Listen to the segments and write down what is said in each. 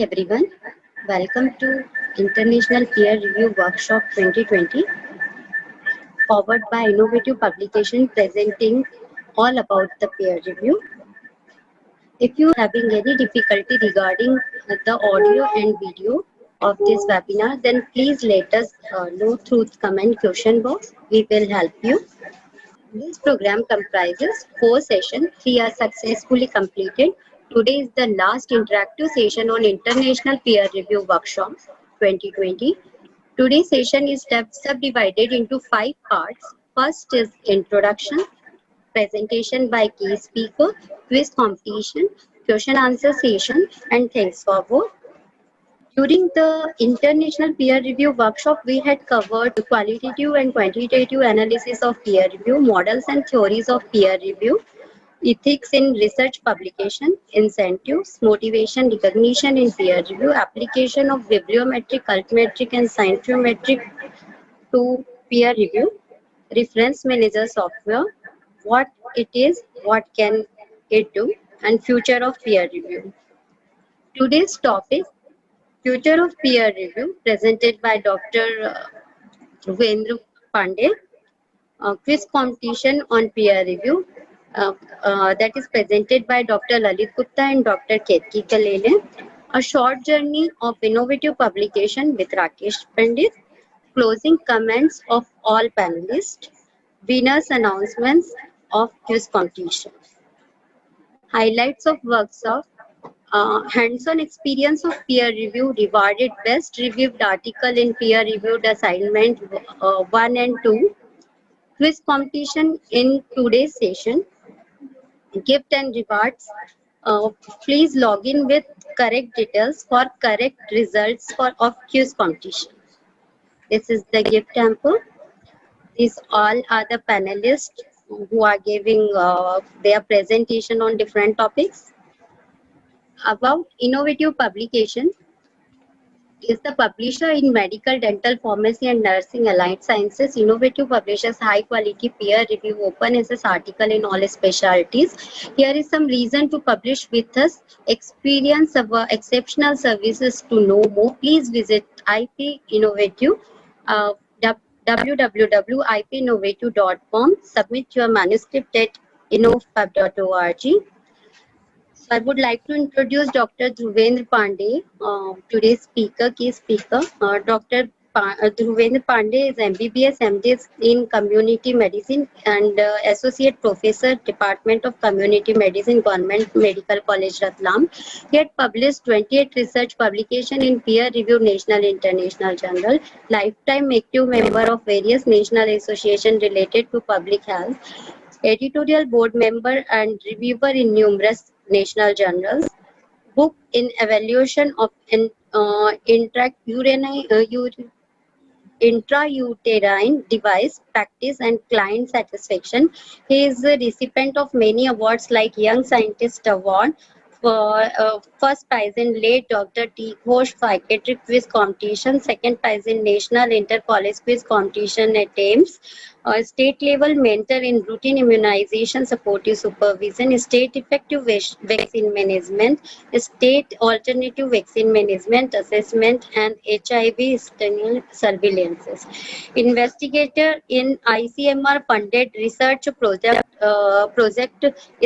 everyone. Welcome to International Peer Review Workshop 2020, powered by Innovative Publication presenting all about the peer review. If you are having any difficulty regarding the audio and video of this webinar, then please let us know through the comment question box. We will help you. This program comprises 4 sessions. 3 are successfully completed. Today is the last interactive session on International Peer Review Workshop 2020. Today's session is subdivided into 5 parts. First is introduction, presentation by key speaker, quiz competition, question answer session, and thanks for vote. During the International Peer Review Workshop, we had covered qualitative and quantitative analysis of peer review, models and theories of peer review, ethics in research publication, incentives, motivation, recognition in peer review, application of bibliometric, altmetric, and scientometric to peer review, reference manager software, what it is, what can it do, and future of peer review. Today's topic, Future of Peer Review, presented by Dr. Dhruvendra Pandey. Quiz competition on peer review, that is presented by Dr. Lalit Gupta and Dr. Ketki Kalele. A short journey of innovative publication with Rakesh Pandit. Closing comments of all panelists. Winners announcements of quiz competition. Highlights of workshop. Hands-on experience of peer review rewarded best reviewed article in peer reviewed assignment 1 and 2. Quiz competition in today's session. Gift and rewards. Please log in with correct details for correct results of quiz competition. This is the gift hamper. These all are the panelists who are giving their presentation on different topics. About innovative publication, is the publisher in medical, dental, pharmacy, and nursing allied sciences. Innovative publishers high quality peer review open access article in all specialties. Here is some reason to publish with us. Experience our exceptional services. To know more, please visit IP Innovative. www.ipinnovative.com. Submit your manuscript at innovpub.org. So I would like to introduce Dr. Dhruvendra Pandey, today's key speaker. Dr. Dhruvendra Pandey is MBBS, MDs in Community Medicine and Associate Professor, Department of Community Medicine, Government Medical College, Ratlam. He had published 28 research publications in peer-reviewed national international journal, lifetime active member of various national associations related to public health, editorial board member and reviewer in numerous national journals, book in evaluation of intrauterine device practice and client satisfaction. He is a recipient of many awards like Young Scientist Award, for first prize in late Dr. T. Ghosh psychiatric quiz competition, second prize in national inter-college quiz competition at AIMS, state level mentor in routine immunization supportive supervision, state effective vaccine management, state alternative vaccine management assessment, and HIV surveillance. Investigator in ICMR funded research project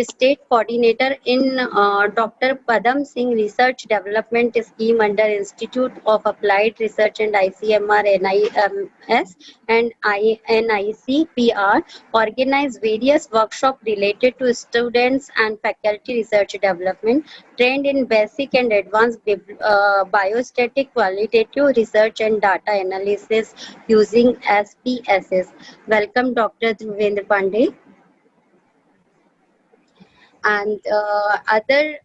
state coordinator in Dr. Padam Singh Research Development Scheme under Institute of Applied Research and ICMR NIMS and NICPR, organized various workshops related to students and faculty research development, trained in basic and advanced biostatic qualitative research and data analysis using SPSS. Welcome, Dr. Dhruvendra Pandey. And other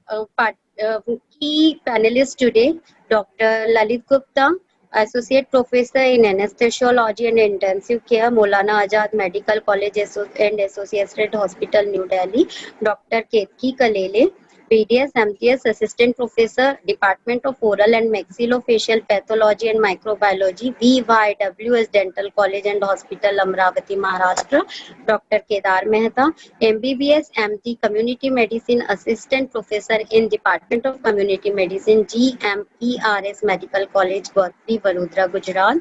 key panelists today, Dr. Lalit Gupta, Associate Professor in Anesthesiology and Intensive Care, Maulana Azad Medical College and Associated Hospital, New Delhi, Dr. Ketki Kalele, BDS MDS Assistant Professor, Department of Oral and Maxillofacial Pathology and Microbiology, VYWS Dental College and Hospital, Amravati, Maharashtra, Dr. Kedar Mehta, MBBS MD Community Medicine Assistant Professor in Department of Community Medicine, GMERS Medical College, Godfrey, Vadodara, Gujarat,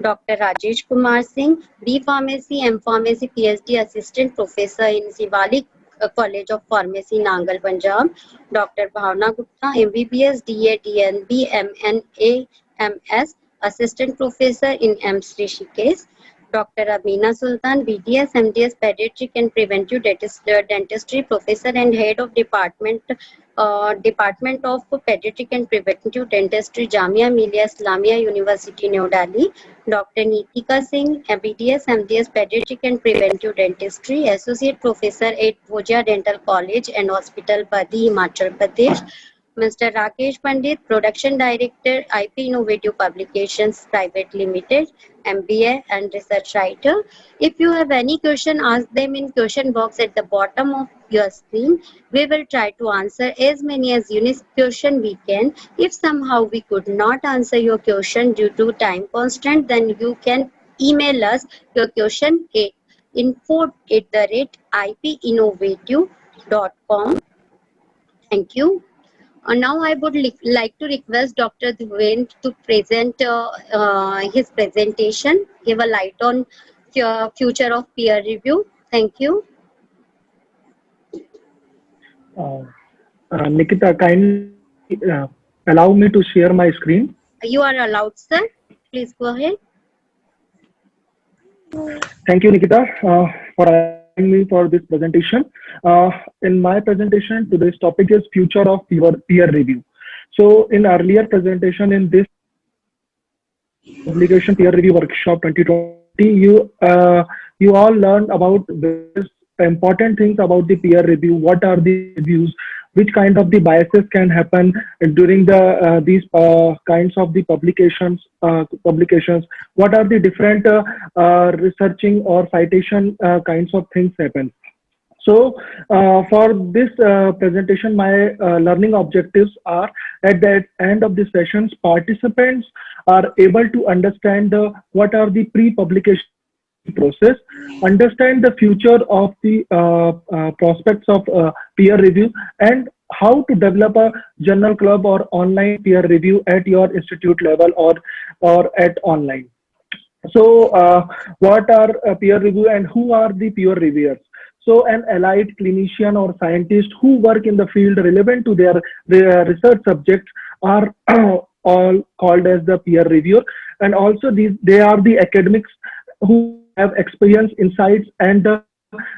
Dr. Rajesh Kumar Singh, B Pharmacy, M Pharmacy, PhD Assistant Professor in Shivalik College of Pharmacy, Nangal, Punjab, Dr. Bhavna Gupta, MBBS, DA, DNB, MNA, MS, Assistant Professor in AIMS Rishikesh, Dr. Amina Sultan, BDS, MDS, Pediatric and Preventive Dentistry Professor and Head of Department of Pediatric and Preventive Dentistry, Jamia Millia Islamia University, New Delhi, Dr. Neetika Singh, BDS, MDS, Pediatric and Preventive Dentistry, Associate Professor at Bhoja Dental College and Hospital, Badi, Himachal Pradesh, Mr. Rakesh Pandit, Production Director, IP Innovative Publications Private Limited, MBA and Research Writer. If you have any question, ask them in question box at the bottom of your screen. We will try to answer as many as unique question we can. If somehow we could not answer your question due to time constraint, then you can email us your question at info@ipinnovative.com. Thank you. Now I would like to request Dr. Dhruven to present his presentation, give a light on future of peer review. Thank you. Nikita, kindly allow me to share my screen. You are allowed, sir. Please go ahead. Thank you, Nikita, for allowing me for this presentation. In my presentation, today's topic is future of peer review. So, in earlier presentation in this publication peer review workshop 2020, you all learned about this important things about the peer review. What are the reviews? Which kind of the biases can happen during the these kinds of the publications? What are the different researching or citation kinds of things happen? So for this presentation, my learning objectives are at the end of the sessions, participants are able to understand what are the pre-publication process, understand the future of the prospects of peer review, and how to develop a journal club or online peer review at your institute level or at online. So what are peer review and who are the peer reviewers? So an allied clinician or scientist who work in the field relevant to their research subjects are all called as the peer reviewer, and also they are the academics who have experience, insights, and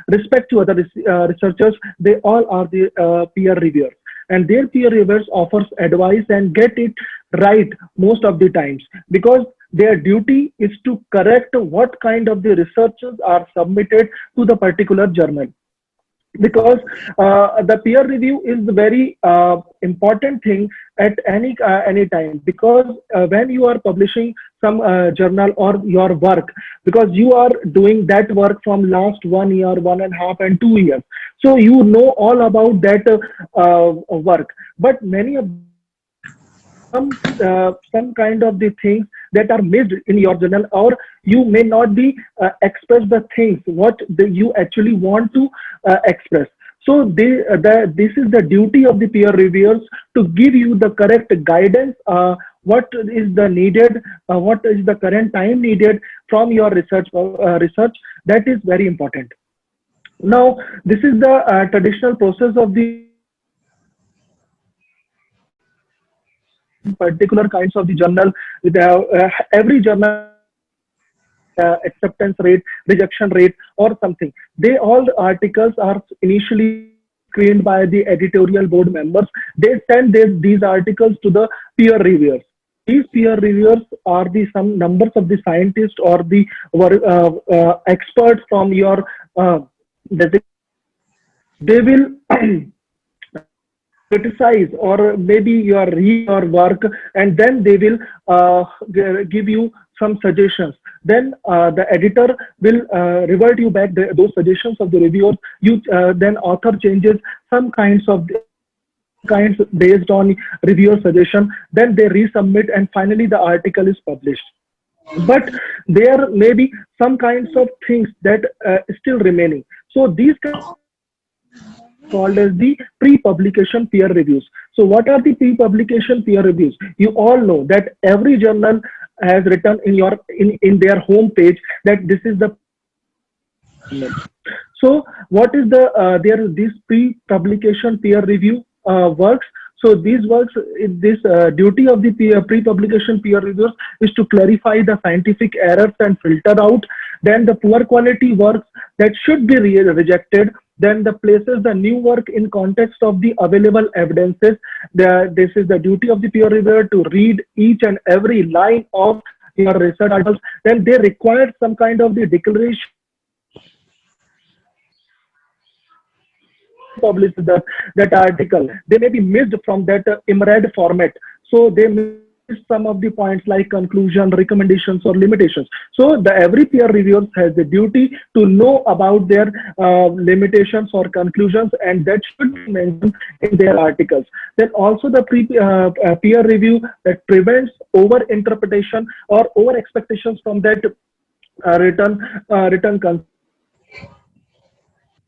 respect to other researchers. They all are the peer reviewers, and their peer reviewers offers advice and get it right most of the times, because their duty is to correct what kind of the researches are submitted to the particular journal. Because the peer review is the very important thing at any time, because when you are publishing some journal or your work, because you are doing that work from last 1 year, 1.5 and 2 years, so you know all about that work, but many of some kind of the things that are missed in your journal, or you may not be express the things what you actually want to express. So this is the duty of the peer reviewers to give you the correct guidance, what is the needed, what is the current time needed from your research. That is very important. Now, this is the traditional process of the particular kinds of the journal. With every journal acceptance rate, rejection rate, or something. All the articles are initially screened by the editorial board members. They send these articles to the peer reviewers. These peer reviewers are some numbers of the scientists or the experts from your they will criticize or maybe your work, and then they will give you some suggestions. Then the editor will revert you back those suggestions of the reviewers. Then author changes some kinds of kinds based on reviewer suggestion, then they resubmit and finally the article is published. But there may be some kinds of things that still remaining. So these called as the pre-publication peer reviews. So what are the pre-publication peer reviews? You all know that every journal has written in their home page that this is the. So what is the there this pre-publication peer review works? So these works, this duty of the pre-publication peer reviewers is to clarify the scientific errors and filter out. Then the poor quality works that should be rejected. Then the places the new work in context of the available evidences. This is the duty of the peer reviewer to read each and every line of your research articles. Then they require some kind of the declaration publish that article. They may be missed from that IMRAD format. So they miss some of the points like conclusion, recommendations, or limitations. So the every peer reviewer has the duty to know about their limitations or conclusions, and that should be mentioned in their articles. Then also the peer review that prevents over interpretation or over expectations from that written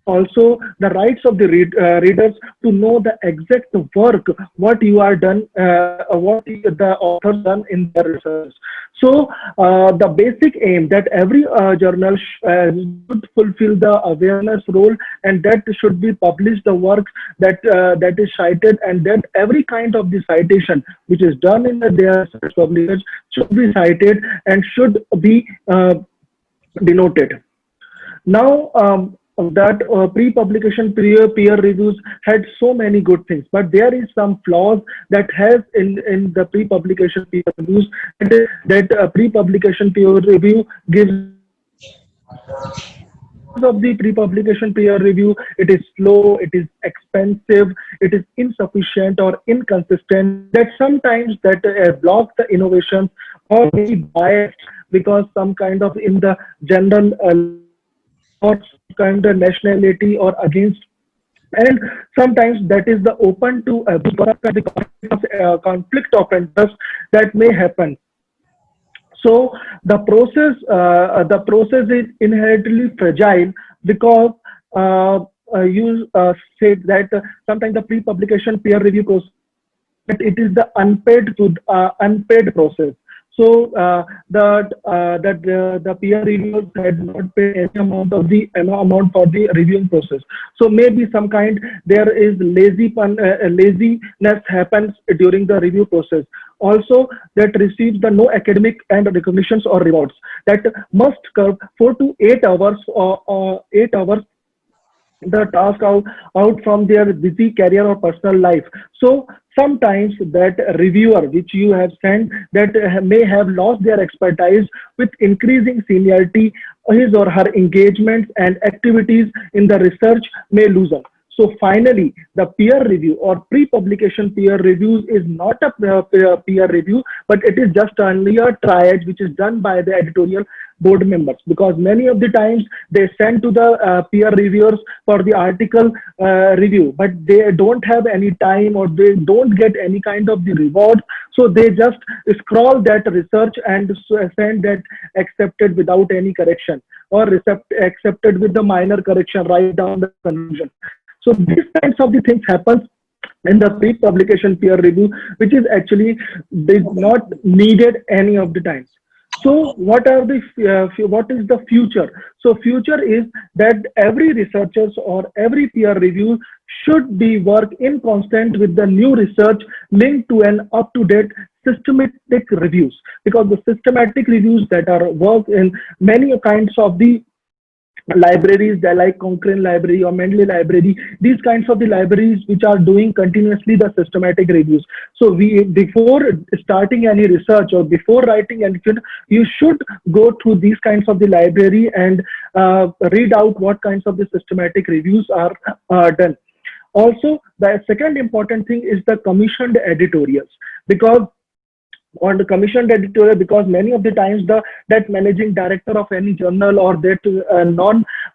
also the rights of the readers to know the exact work what you are done what the author done in their research. So the basic aim that every journal should fulfill the awareness role, and that should be published the works that that is cited, and that every kind of the citation which is done in their publication should be cited and should be denoted. Now that pre-publication peer reviews had so many good things, but there is some flaws that has in the pre-publication peer reviews. That pre-publication peer review gives of the pre-publication peer review, it is slow, it is expensive, it is insufficient or inconsistent, that sometimes that blocks the innovations or maybe biased because some kind of in the general or kind of nationality or against, and sometimes that is the open to conflict of interest that may happen. So the process is inherently fragile because you said that sometimes the pre-publication peer review process, that it is the unpaid process. So the peer reviewers had not paid any amount of the amount for the reviewing process. So maybe some kind there is laziness happens during the review process. Also, that receives the no academic and recognitions or rewards. That must curb 4 to 8 hours or 8 hours the task out from their busy career or personal life. So sometimes that reviewer which you have sent that may have lost their expertise with increasing seniority, his or her engagements and activities in the research may loosen. So finally, the peer review or pre-publication peer reviews is not a peer review, but it is just only a triage which is done by the editorial board members, because many of the times they send to the peer reviewers for the article review, but they don't have any time or they don't get any kind of the reward. So they just scroll that research and send that accepted without any correction, or accepted with the minor correction right down the conclusion. So these kinds of the things happens in the pre-publication peer review, which is actually not needed any of the times. So what is the future? So future is that every researchers or every peer review should be work in constant with the new research linked to an up-to-date systematic reviews, because the systematic reviews that are work in many kinds of the libraries that like Cochrane Library or Mendeley Library, these kinds of the libraries which are doing continuously the systematic reviews. So before starting any research or before writing anything, you should go through these kinds of the library and read out what kinds of the systematic reviews are done. Also, the second important thing is the commissioned editorials, because on the commissioned editorial, because many of the times that managing director of any journal or that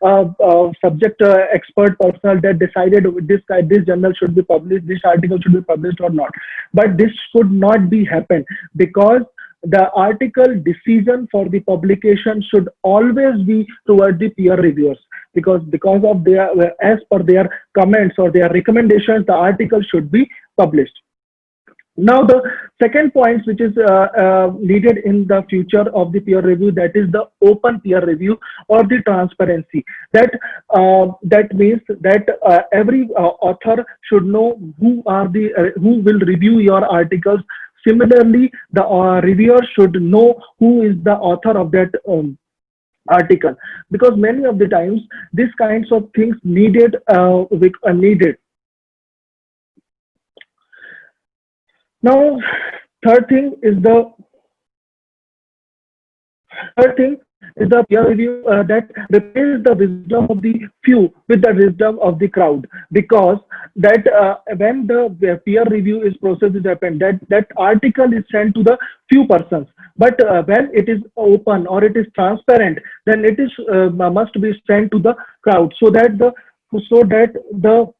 subject expert personnel that decided this journal should be published, this article should be published or not. But this could not be happen, because the article decision for the publication should always be toward the peer reviewers, because of their, as per their comments or their recommendations, the article should be published. Now, the second point which is needed in the future of the peer review, that is the open peer review or the transparency. That means that every author should know who will review your articles. Similarly, the reviewer should know who is the author of that article, because many of the times these kinds of things needed. Now, third thing is the third thing is the peer review that replaces the wisdom of the few with the wisdom of the crowd, because that when the peer review is processed is happened, that article is sent to the few persons, but when it is open or it is transparent, then it is must be sent to the crowd, so that the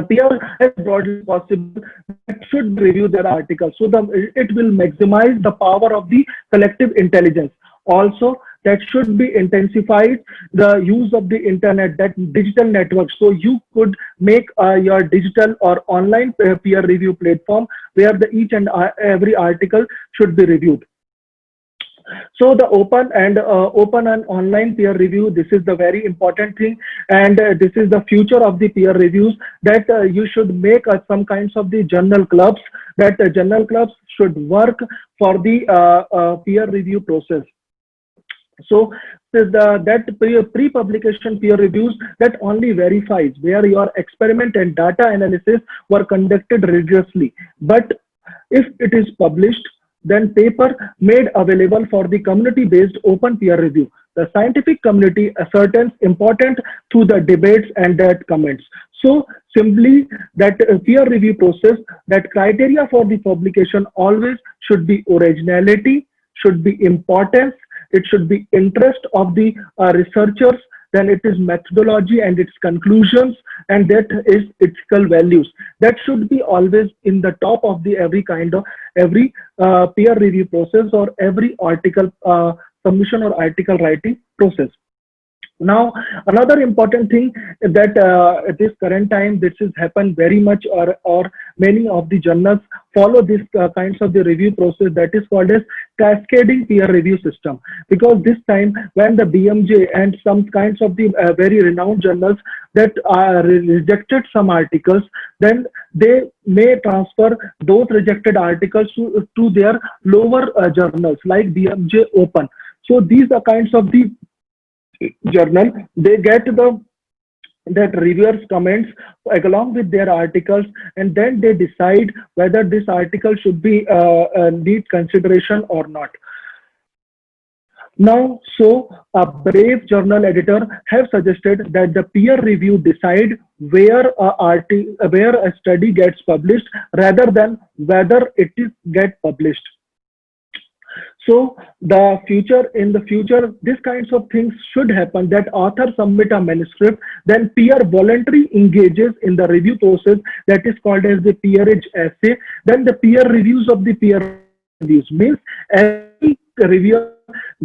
peer as broadly possible that should review their article, so it will maximize the power of the collective intelligence. Also, that should be intensified the use of the internet, that digital network, so you could make your digital or online peer review platform where the each and every article should be reviewed. So the open and online peer review, this is the very important thing, and this is the future of the peer reviews, that you should make some kinds of the journal clubs, that journal clubs should work for the peer review process. So that pre-publication peer reviews that only verifies where your experiment and data analysis were conducted rigorously, but if it is published, then paper made available for the community-based open peer review. The scientific community ascertains important through the debates and that comments. So simply that peer review process, that criteria for the publication always should be originality, should be importance, it should be interest of the researchers, then it is methodology and its conclusions, and that is ethical values. That should be always in the top of the every peer review process or every article submission or article writing process. Now, another important thing that at this current time, this has happened very much, or many of the journals follow this kinds of the review process, that is called as cascading peer review system. Because this time, when the BMJ and some kinds of the very renowned journals that rejected some articles, then they may transfer those rejected articles to their lower journals like BMJ Open. So these are kinds of the journal, they get that reviewers comments along with their articles, and then they decide whether this article should be need consideration or not. Now, so a brave journal editor have suggested that the peer review decide where a study gets published rather than whether it is get published. So in the future, these kinds of things should happen, that author submit a manuscript, then peer voluntarily engages in the review process, that is called as the peerage essay. Then the peer reviews of the peer reviews means every reviewer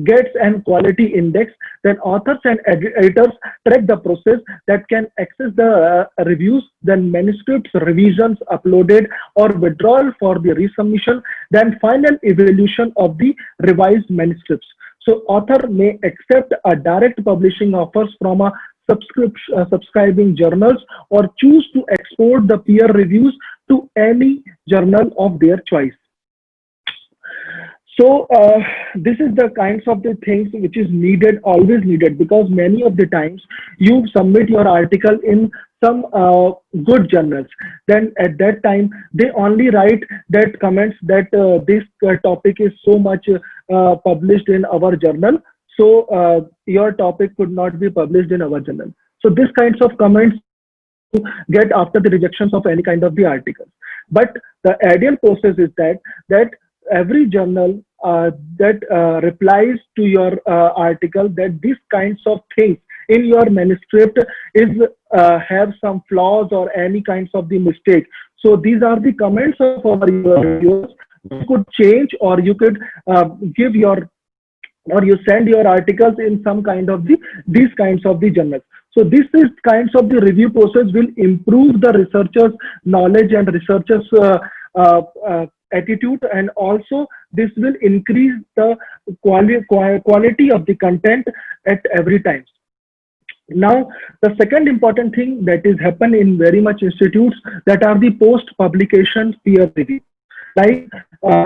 gets an quality index, then authors and editors track the process that can access the reviews, then manuscripts, revisions, uploaded or withdrawal for the resubmission, then final evaluation of the revised manuscripts. So author may accept a direct publishing offers from a subscribing journals, or choose to export the peer reviews to any journal of their choice. So this is the kinds of the things which is needed, always needed, because many of the times you submit your article in some good journals, then at that time they only write that comments that this topic is so much published in our journal, so your topic could not be published in our journal. So this kinds of comments get after the rejections of any kind of the articles. But the ideal process is that every journal that replies to your article, that these kinds of things in your manuscript is have some flaws or any kinds of the mistake. So these are the comments of our reviewers. You could change, or you could give your, or you send your articles in some kind of the these kinds of the journals. So this is kinds of the review process will improve the researchers knowledge and researchers attitude, and also this will increase the quality of the content at every time. Now, the second important thing that is happen in very much institutes, that are the post publication peer review, like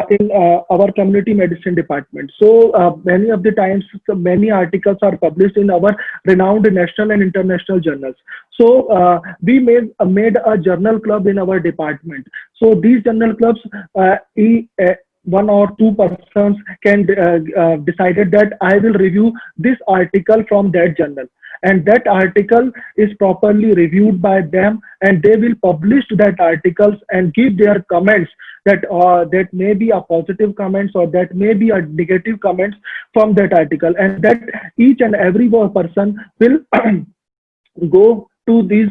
in our community medicine department. So many of the times, many articles are published in our renowned national and international journals. So we made a journal club in our department. So these journal clubs, one or two persons can decided that I will review this article from that journal, and that article is properly reviewed by them, and they will publish that articles and give their comments, that that may be a positive comments or that may be a negative comments from that article, and that each and every person will go to these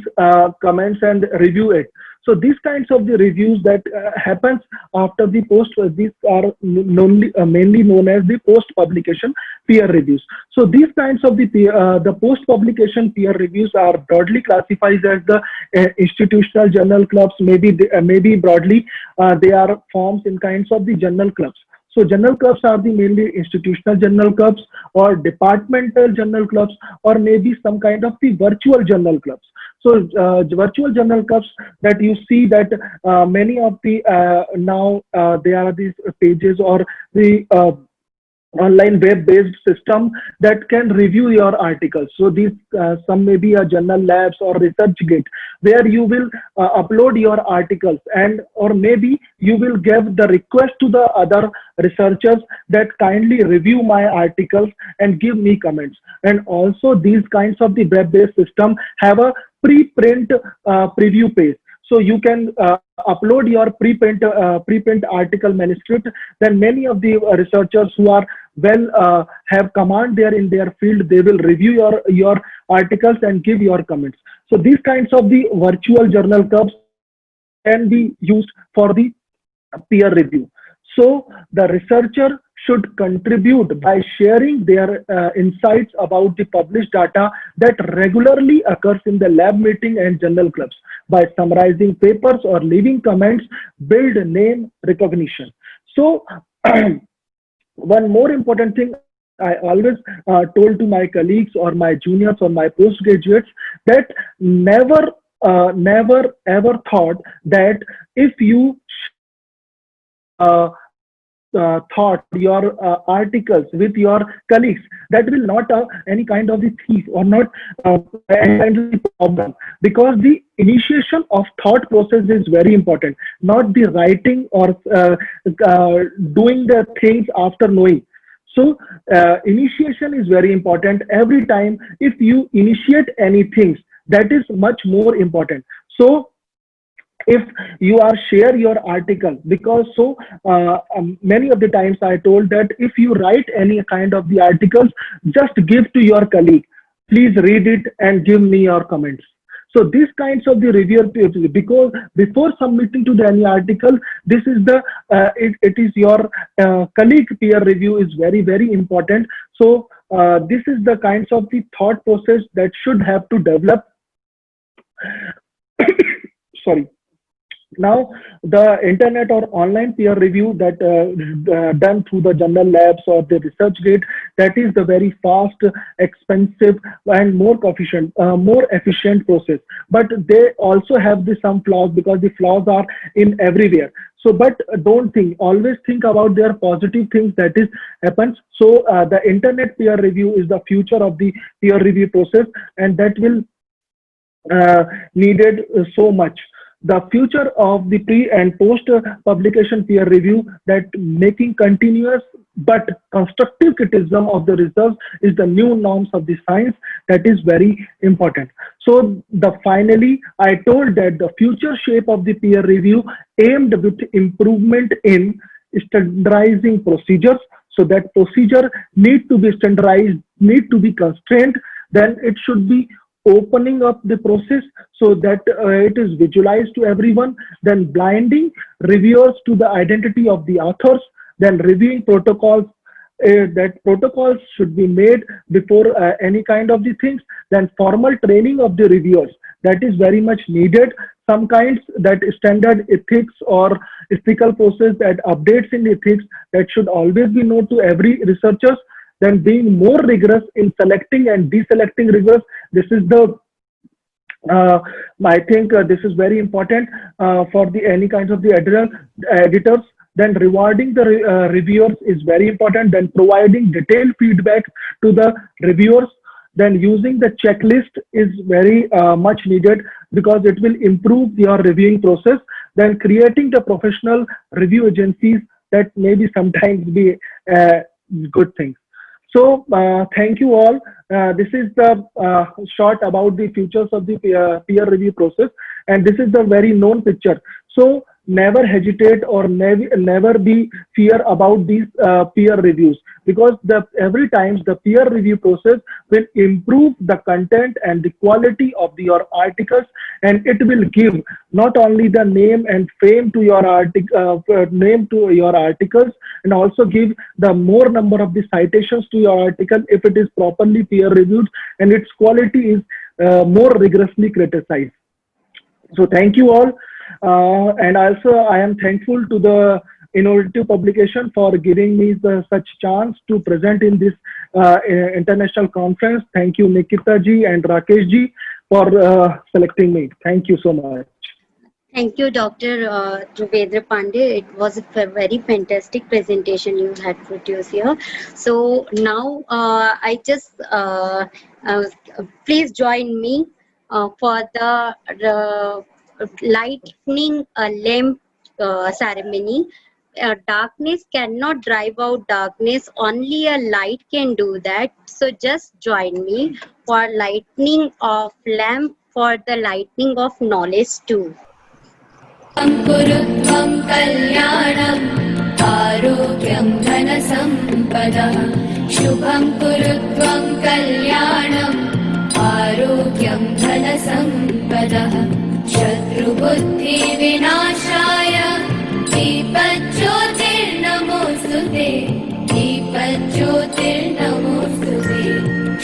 comments and review it. So these kinds of the reviews that happens after the post, these are mainly known as the post publication peer reviews. So these kinds of the post publication peer reviews are broadly classified as the institutional journal clubs. Maybe broadly they are formed in kinds of the journal clubs. So journal clubs are the mainly institutional journal clubs, or departmental journal clubs, or maybe some kind of the virtual journal clubs. So virtual journal clubs, that you see that many of the now there are these pages or the online web-based system that can review your articles. So these some may be a journal labs or researchgate, where you will upload your articles, and or maybe you will give the request to the other researchers that kindly review my articles and give me comments. And also these kinds of the web-based system have a preprint preview page. So you can upload your preprint article manuscript. Then many of the researchers who are well have command there in their field, they will review your articles and give your comments. So these kinds of the virtual journal clubs can be used for the peer review. So the researcher should contribute by sharing their insights about the published data that regularly occurs in the lab meeting and journal clubs. By summarizing papers or leaving comments, build name recognition. So one more important thing I always told to my colleagues or my juniors or my postgraduates, that never ever thought that if you thought your articles with your colleagues, that will not any kind of the thief or not any kind of the problem, because the initiation of thought process is very important, not the writing or doing the things after knowing. So initiation is very important. Every time if you initiate anything, that is much more important. So if you are share your article, because so many of the times I told that if you write any kind of the articles, just give to your colleague, please read it and give me your comments. So these kinds of the reviewer, because before submitting to the any article, this is the it is your colleague peer review is very important. So this is the kinds of the thought process that should have to develop. Sorry. Now, the internet or online peer review that done through the journal labs or the ResearchGate, that is the very fast, expensive, and more efficient process. But they also have some flaws, because the flaws are in everywhere. So, but don't think, always think about their positive things that is happens. So, the internet peer review is the future of the peer review process, and that will needed so much. The future of the pre and post publication peer review, that making continuous but constructive criticism of the results is the new norms of the science. That is very important. So finally I told that the future shape of the peer review aimed with improvement in standardizing procedures. So that procedure need to be standardized, need to be constrained. then it should be opening up the process so that it is visualized to everyone, then blinding reviewers to the identity of the authors, then reviewing protocols, that protocols should be made before any kind of the things, then formal training of the reviewers, that is very much needed. Some kinds that standard ethics or ethical process that updates in ethics that should always be known to every researchers, then being more rigorous in selecting and deselecting reviewers. This is the uh, I think this is very important for the any kinds of the editors. Then rewarding the reviewers is very important. Then providing detailed feedback to the reviewers. Then using the checklist is very much needed because it will improve your reviewing process. Then creating the professional review agencies, that maybe sometimes be good things. So thank you all. This is the short about the features of the peer review process, and this is the very known picture. So never hesitate or never be fear about these peer reviews, because the every times the peer review process will improve the content and the quality of your articles, and it will give not only the name and fame to your name to your articles, and also give the more number of the citations to your article if it is properly peer reviewed and its quality is more rigorously criticized. So thank you all. And also I am thankful to the innovative publication for giving me such chance to present in this international conference. Thank you Nikita ji and Rakesh ji for selecting me. Thank you so much. Thank you, Dr. Dhruvedra Pandey. It was a very fantastic presentation you had produced here. So now I just please join me for the lightning lamp ceremony. Darkness cannot drive out darkness, only a light can do that. So just join me for lightning of lamp, for the lightning of knowledge too. कुरुत्वं कल्याणम् आरोग्यं धनसम्पदः शुभं कुरुत्वं कल्याणम् आरोग्यं धनसम्पदः शत्रुबुद्धिविनाशाय दीपज्योतिर्नमोऽस्तु ते दीपज्योतिर्नमोऽस्तु ते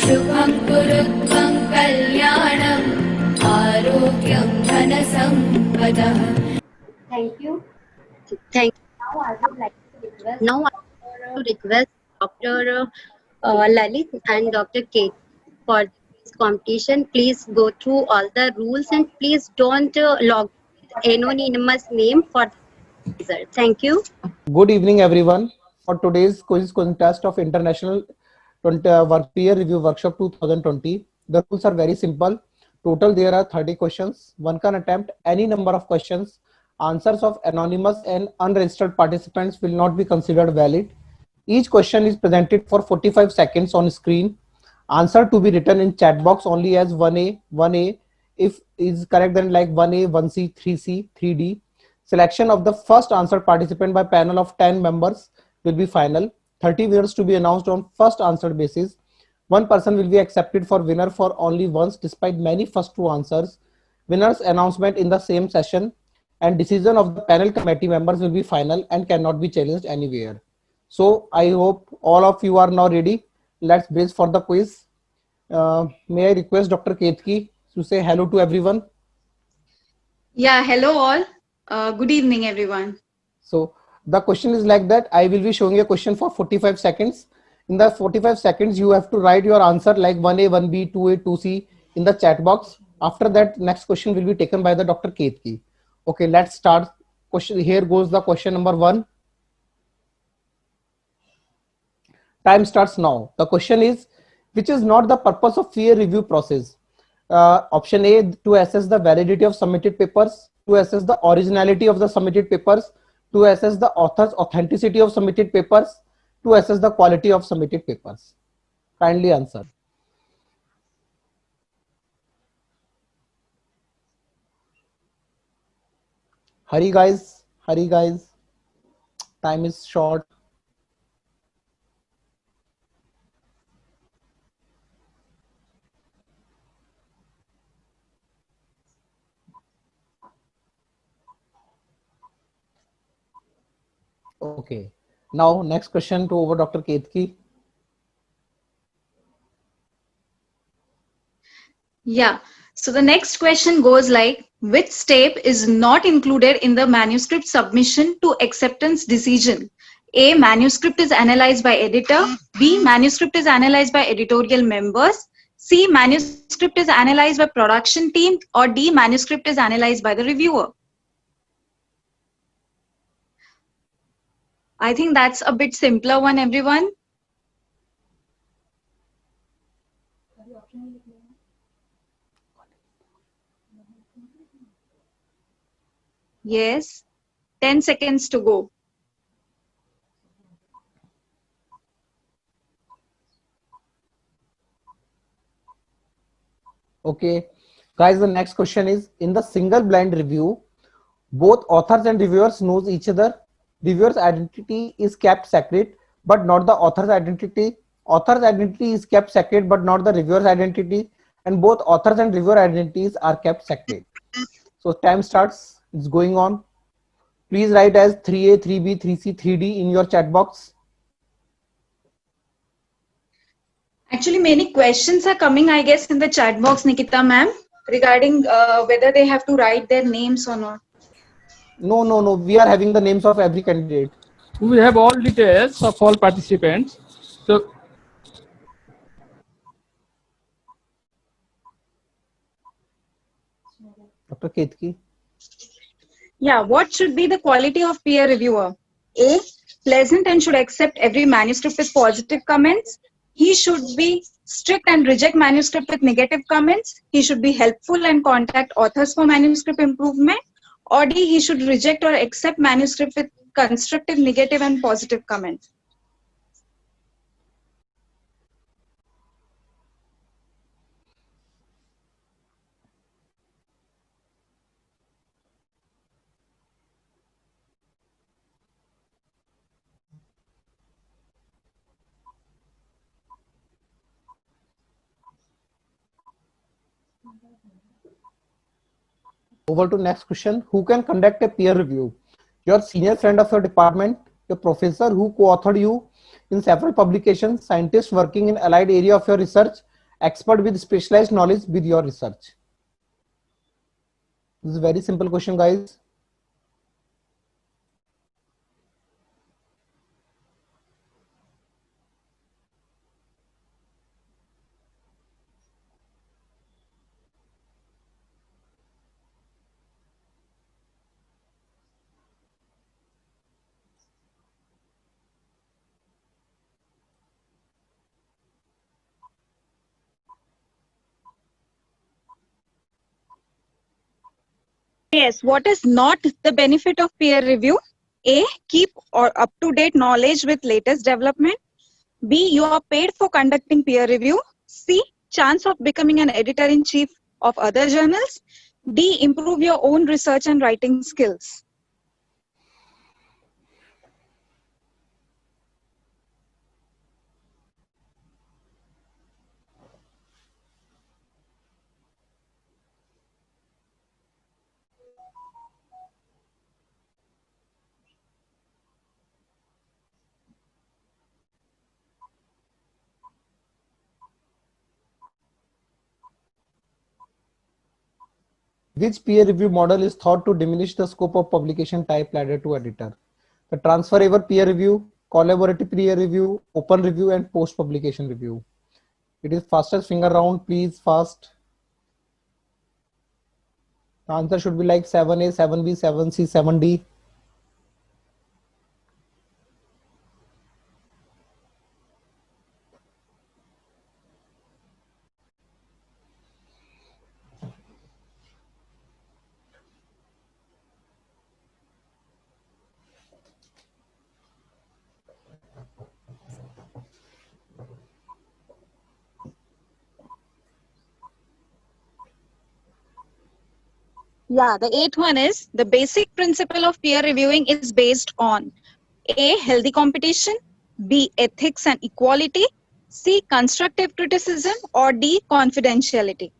शुभं कुरुत्वं कल्याणम् आरोग्यं धनसम्पदः. Thank you. Thank you. Now I would like to request Dr. Lalit and Dr. Kate for this competition. Please go through all the rules and please don't log with anonymous name for the result. Thank you. Good evening, everyone. For today's quiz contest of International Peer Review Workshop 2020, the rules are very simple. Total, there are 30 questions. One can attempt any number of questions. Answers of anonymous and unregistered participants will not be considered valid. Each question is presented for 45 seconds on screen. Answer to be written in chat box only as 1A, 1A. If is correct, then like 1A, 1C, 3C, 3D. Selection of the first answer participant by panel of 10 members will be final. 30 winners to be announced on first answer basis. One person will be accepted for winner for only once despite many first two answers. Winners announcement in the same session, and decision of the panel committee members will be final and cannot be challenged anywhere. So I hope all of you are now ready. Let's brace for the quiz. May I request Dr. Ketki to say hello to everyone? Yeah, hello all. Good evening, everyone. So the question is like that. I will be showing a question for 45 seconds. In the 45 seconds, you have to write your answer like 1A, 1B, 2A, 2C in the chat box. After that, next question will be taken by the Dr. Ketki. Okay, let's start. Question. Here goes the question number 1. Time starts now. The question is, which is not the purpose of peer review process? Option A, to assess the validity of submitted papers, to assess the originality of the submitted papers, to assess the author's authenticity of submitted papers, to assess the quality of submitted papers. Kindly answer. Hurry guys, hurry guys. Time is short. Okay. Now, next question to over Dr. Ketki. Yeah. So the next question goes like, which step is not included in the manuscript submission to acceptance decision? A, manuscript is analyzed by editor. B, manuscript is analyzed by editorial members. C, manuscript is analyzed by production team. Or D, manuscript is analyzed by the reviewer. I think that's a bit simpler one, everyone. Yes. 10 seconds to go. Okay. Guys, the next question is, in the single blind review, both authors and reviewers knows each other. Reviewer's identity is kept secret, but not the author's identity. Author's identity is kept secret, but not the reviewer's identity. And both authors and reviewer identities are kept secret. So time starts. It's going on. Please write as 3A, 3B, 3C, 3D in your chat box. Actually, many questions are coming, I guess, in the chat box, Nikita ma'am, regarding whether they have to write their names or not. No, no, no. We are having the names of every candidate. We have all details of all participants. So Dr. Ketki. Yeah, what should be the quality of peer reviewer? A, pleasant and should accept every manuscript with positive comments. He should be strict and reject manuscript with negative comments. He should be helpful and contact authors for manuscript improvement. Or D, he should reject or accept manuscript with constructive, negative, and positive comments. Over to next question. Who can conduct a peer review? Your senior friend of your department, your professor who co-authored you in several publications, scientist working in allied area of your research, expert with specialized knowledge with your research. This is a very simple question, guys. Yes, what is not the benefit of peer review? A, keep or up-to-date knowledge with latest development. B, you are paid for conducting peer review. C, chance of becoming an editor-in-chief of other journals. D, improve your own research and writing skills. Which peer review model is thought to diminish the scope of publication type ladder to editor? The transferable peer review, collaborative peer review, open review, and post-publication review. It is fastest finger round, please, fast. The answer should be like 7A, 7B, 7C, 7D. Yeah, the eighth one is the basic principle of peer reviewing is based on A, healthy competition, B, ethics and equality, C, constructive criticism, or D, confidentiality.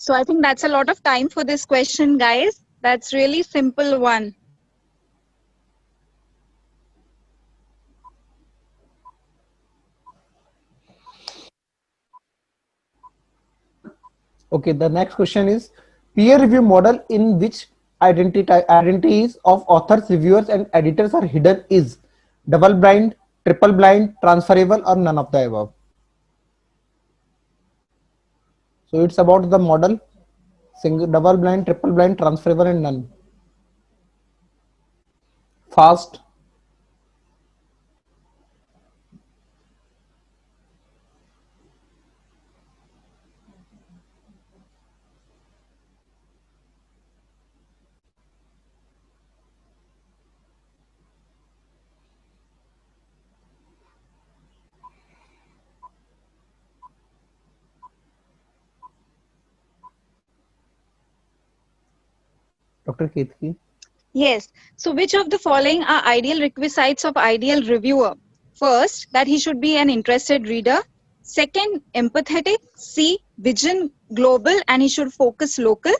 So I think that's a lot of time for this question, guys. That's really simple one. Okay, the next question is peer review model in which identities of authors, reviewers, and editors are hidden is double blind, triple blind, transferable, or none of the above. So it's about the model single, double blind, triple blind, transferable, and none. Fast. Dr. Ketki. Yes. So which of the following are ideal requisites of ideal reviewer? First, that he should be an interested reader. Second, empathetic. C, vision global and he should focus local.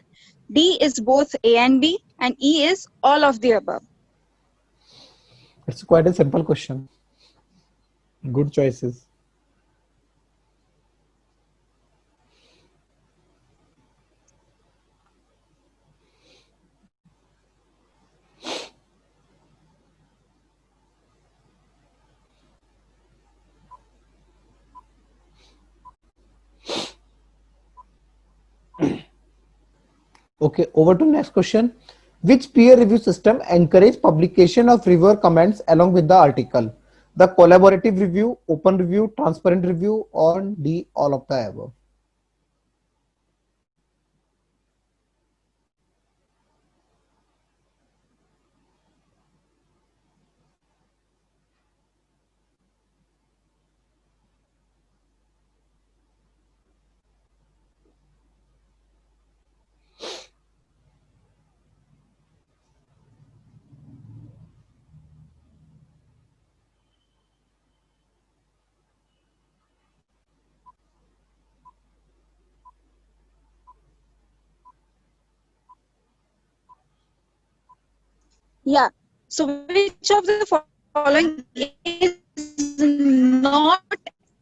D is both A and B. And E is all of the above. It's quite a simple question. Good choices. Okay, over to next question. Which peer review system encourage publication of reviewer comments along with the article? The collaborative review, open review, transparent review, or D, all of the above? Yeah. So which of the following is not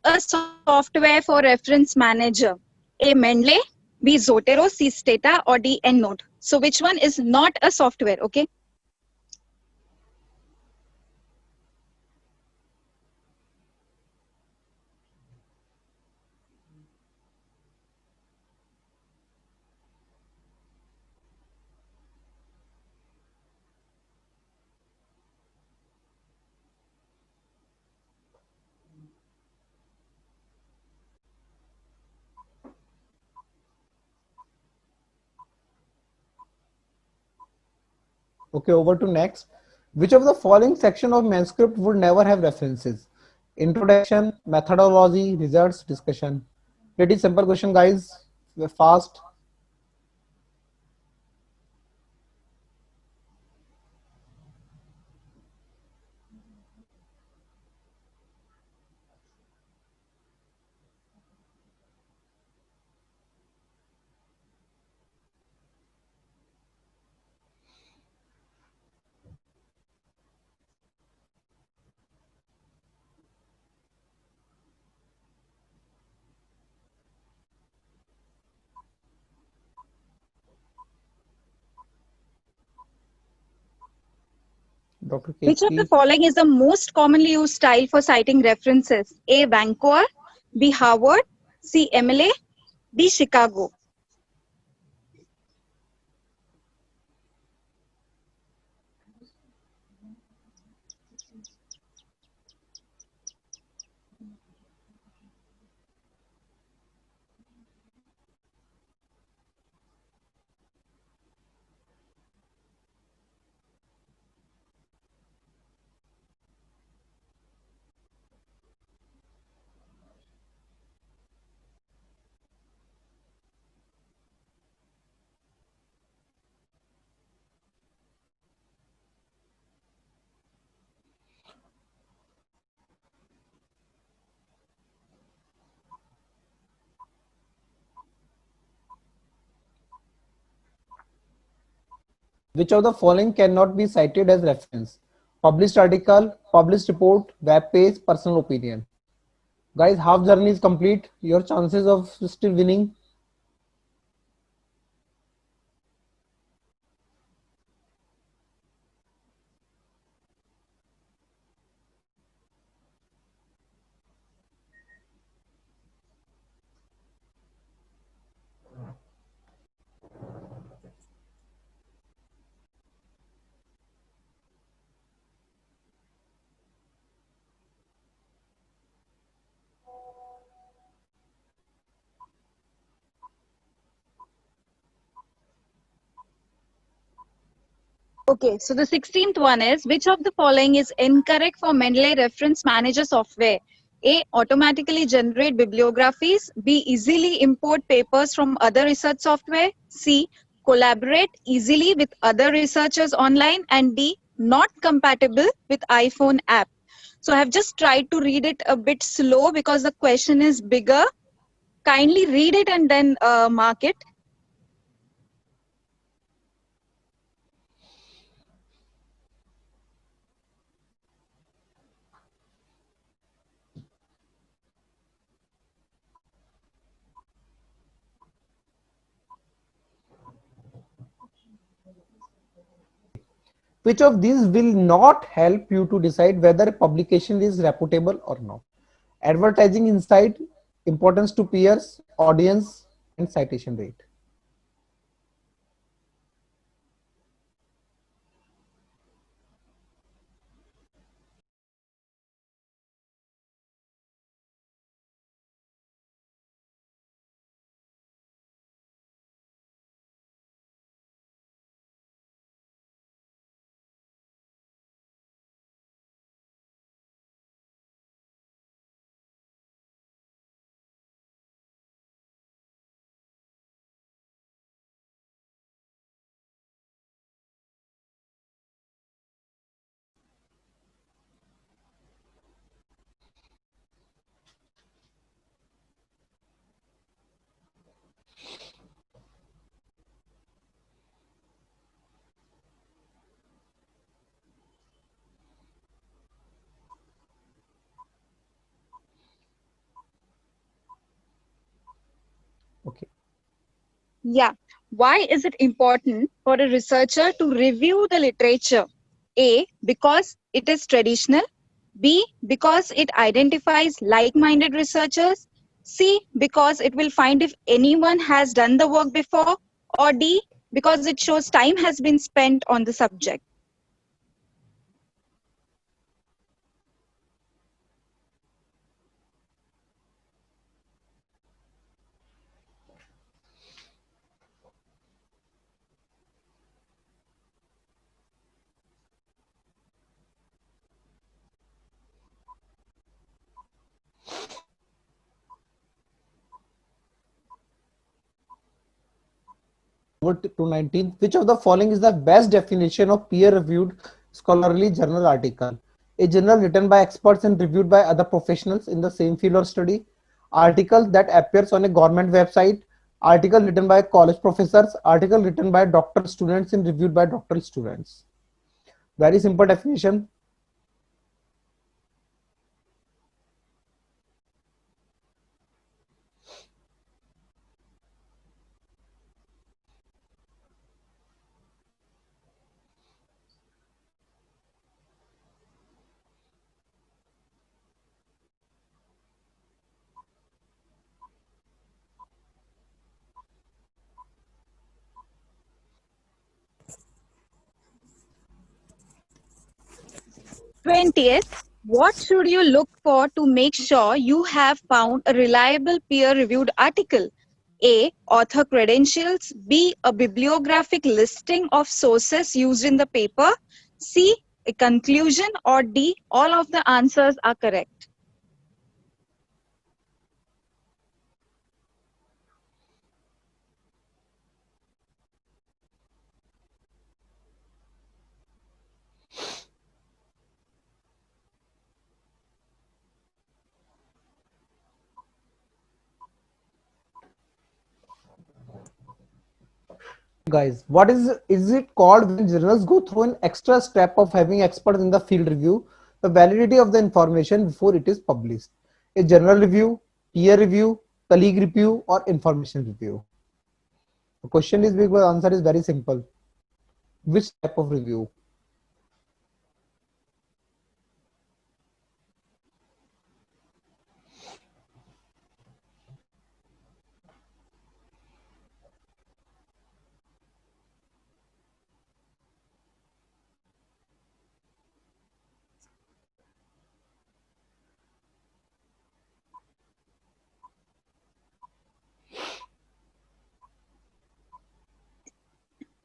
a software for reference manager? A, Mendeley, B, Zotero, C, Stata, or D, EndNote. So which one is not a software? Okay. Okay, over to next. Which of the following section of manuscript would never have references? Introduction, methodology, results, discussion. Pretty simple question, guys. We're fast. Dr. Which of the Ketki. following is the most commonly used style for citing references? A, Vancouver, B, Harvard, C, MLA, D, Chicago. Which of the following cannot be cited as reference? Published article, published report, web page, personal opinion. Guys, half journey is complete. Your chances of still winning. Okay, so the 16th one is which of the following is incorrect for Mendeley Reference Manager software? A. Automatically generate bibliographies. B. Easily import papers from other research software. C. Collaborate easily with other researchers online. And D. Not compatible with iPhone app. So I have just tried to read it a bit slow because the question is bigger. Kindly read it and then mark it. Which of these will not help you to decide whether a publication is reputable or not? Advertising insight, importance to peers, audience, and citation rate. Okay. Yeah. Why is it important for a researcher to review the literature? A. Because it is traditional. B. Because it identifies like minded researchers. C. Because it will find if anyone has done the work before. Or D. Because it shows time has been spent on the subject. To 19th, which of the following is the best definition of peer-reviewed scholarly journal article? A journal written by experts and reviewed by other professionals in the same field or study, article that appears on a government website, article written by college professors, article written by doctoral students and reviewed by doctoral students. Very simple definition. #20th, what should you look for to make sure you have found a reliable peer-reviewed article? A. Author credentials. B. A bibliographic listing of sources used in the paper. C. A conclusion. Or D. All of the answers are correct. Guys, what is it called when journals go through an extra step of having experts in the field review the validity of the information before it is published? A journal review, peer review, colleague review, or information review? The question is big, but answer is very simple. Which type of review?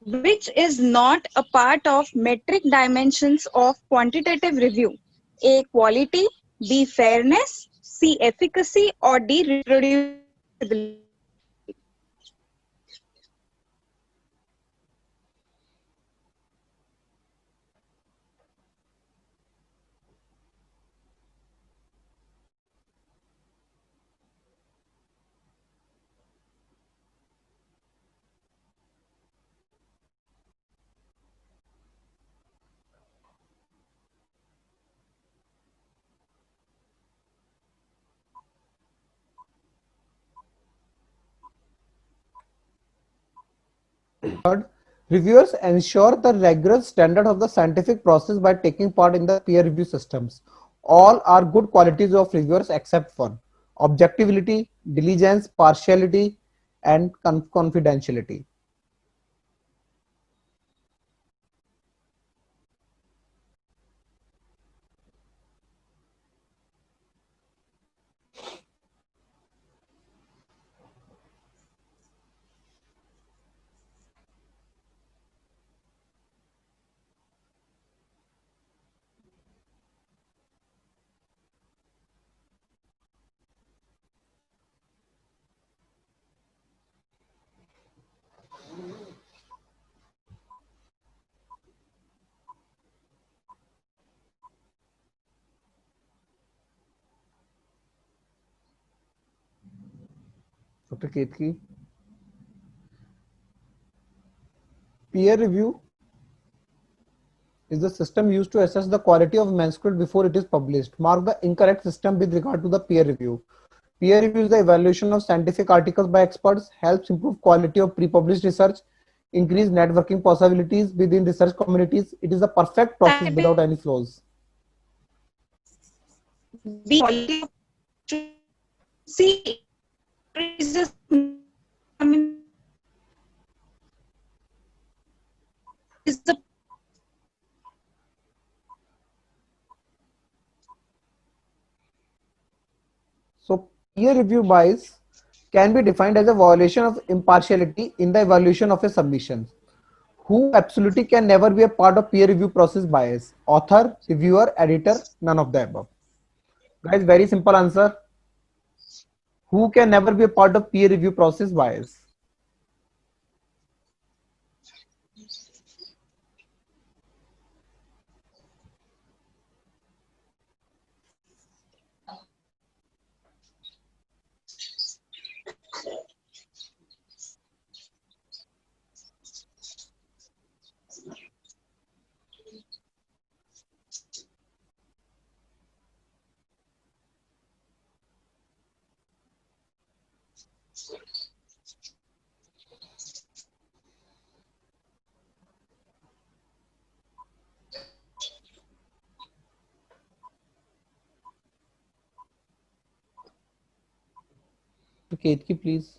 Which is not a part of metric dimensions of quantitative review? A, quality, B, fairness, C, efficacy, or D, reproducibility? Third, reviewers ensure the rigorous standard of the scientific process by taking part in the peer review systems. All are good qualities of reviewers except one: objectivity, diligence, partiality, and confidentiality. Dr. Ketki, peer review is the system used to assess the quality of manuscript before it is published. Mark the incorrect system with regard to the peer review. Peer review is the evaluation of scientific articles by experts, helps improve quality of pre-published research, increase networking possibilities within research communities. It is a perfect process That without any flaws. B, quality of C, increases is the So peer review bias can be defined as a violation of impartiality in the evaluation of a submission. Who absolutely can never be a part of peer review process bias? Author, reviewer, editor, none of the above. Guys, very simple answer. Who can never be a part of peer review process bias? Ketki, please.